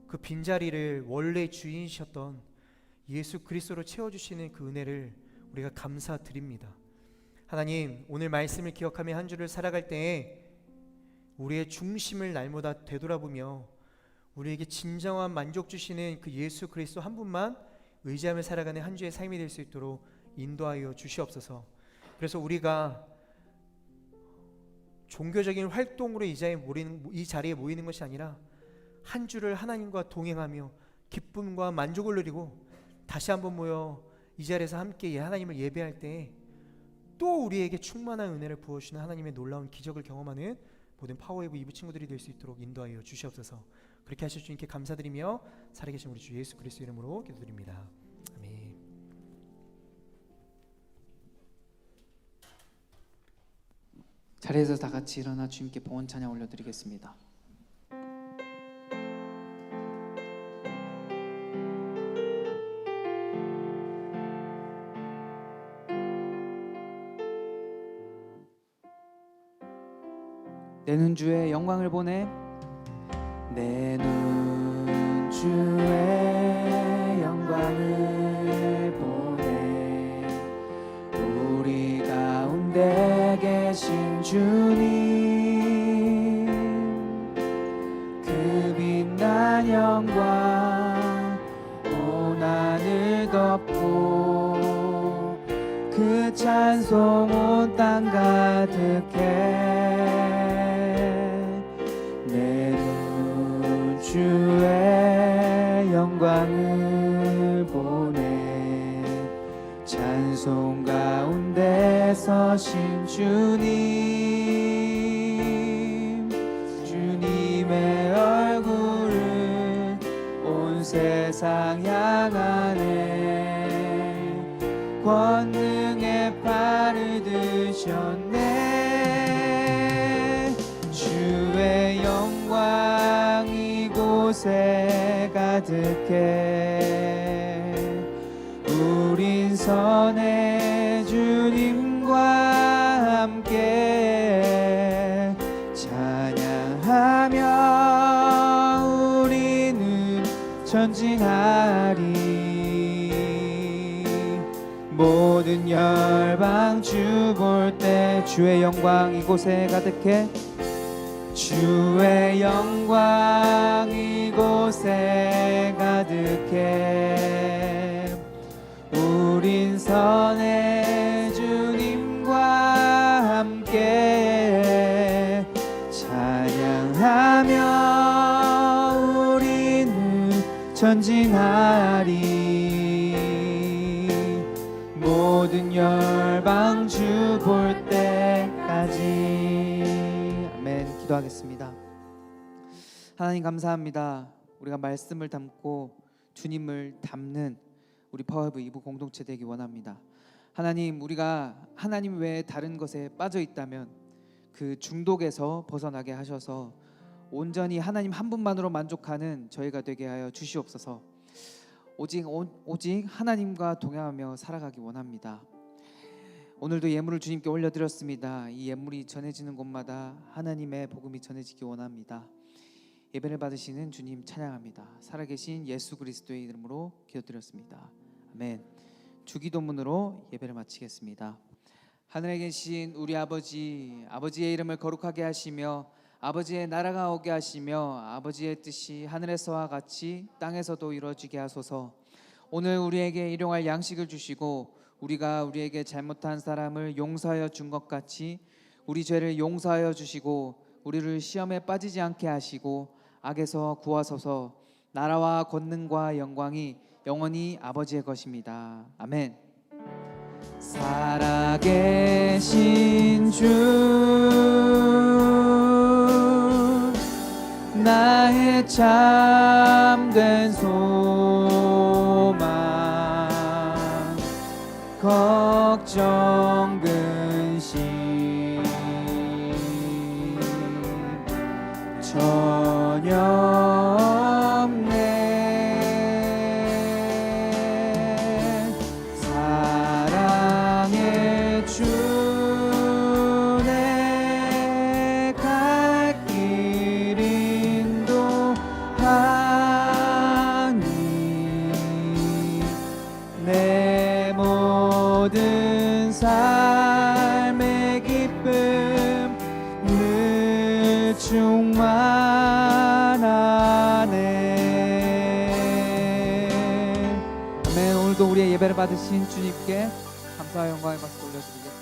그 빈자리를 원래 주인이셨던 예수 그리스도로 채워주시는 그 은혜를 우리가 감사드립니다. 하나님, 오늘 말씀을 기억하며 한 주를 살아갈 때에 우리의 중심을 날마다 되돌아보며 우리에게 진정한 만족 주시는 그 예수 그리스도 한 분만 의지하며 살아가는 한 주의 삶이 될 수 있도록 인도하여 주시옵소서. 그래서 우리가 종교적인 활동으로 이 자리에 모이는 것이 아니라 한 주를 하나님과 동행하며 기쁨과 만족을 누리고 다시 한번 모여 이 자리에서 함께 하나님을 예배할 때 또 우리에게 충만한 은혜를 부어주시는 하나님의 놀라운 기적을 경험하는 모든 파워웨이브 2부 친구들이 될 수 있도록 인도하여 주시옵소서. 그렇게 하실 주님께 감사드리며 살아계신 우리 주 예수 그리스도 이름으로 기도드립니다. 아멘. 자리에서 다 같이 일어나 주님께 봉헌 찬양 올려드리겠습니다. 내 눈 주의 영광을 보내 내 눈 주의 영광을 보내 우리 가운데 계신 주님 그 빛난 영광 온 하늘 덮고 그 찬송 온 땅 가득해 주의 영광을 보내 찬송 가운데 서신 주님 주님의 얼굴을 온 세상 향하네 권능의 팔을 드셨네 주의 영광 이곳에 가득해 우린 선의 주님과 함께 찬양하며 우리는 전진하리 모든 열방 주 볼 때 주의 영광 이곳에 가득해 주의 영광 이곳에 가득해 우린 선의 주님과 함께 찬양하며 우리는 전진하리 모든 열방 주 볼 때까지. 아멘. 기도하겠습니다. 하나님 감사합니다. 우리가 말씀을 담고 주님을 담는 우리 파워웨이브 2부 공동체 되기 원합니다. 하나님, 우리가 하나님 외에 다른 것에 빠져 있다면 그 중독에서 벗어나게 하셔서 온전히 하나님 한 분만으로 만족하는 저희가 되게 하여 주시옵소서. 오직 하나님과 동행하며 살아가기 원합니다. 오늘도 예물을 주님께 올려드렸습니다. 이 예물이 전해지는 곳마다 하나님의 복음이 전해지기 원합니다. 예배를 받으시는 주님 찬양합니다. 살아계신 예수 그리스도의 이름으로 기도드렸습니다. 아멘. 주기도문으로 예배를 마치겠습니다. 하늘에 계신 우리 아버지의 이름을 거룩하게 하시며 아버지의 나라가 오게 하시며 아버지의 뜻이 하늘에서와 같이 땅에서도 이루어지게 하소서. 오늘 우리에게 일용할 양식을 주시고 우리가 우리에게 잘못한 사람을 용서하여 준 것 같이 우리 죄를 용서하여 주시고 우리를 시험에 빠지지 않게 하시고 악에서 구하소서. 나라와 권능과 영광이 영원히 아버지의 것입니다. 아멘. 살아계신 주, 나의 참된 소망, 걱정 근심 전혀 없네. 사랑의 주, 내 갈 길 인도하니 내 모든 삶의 기쁨 늘 충만하네. 아멘. 오늘도 우리의 예배를 받으신 주님께 감사와 영광의 박수 올려드리겠습니다.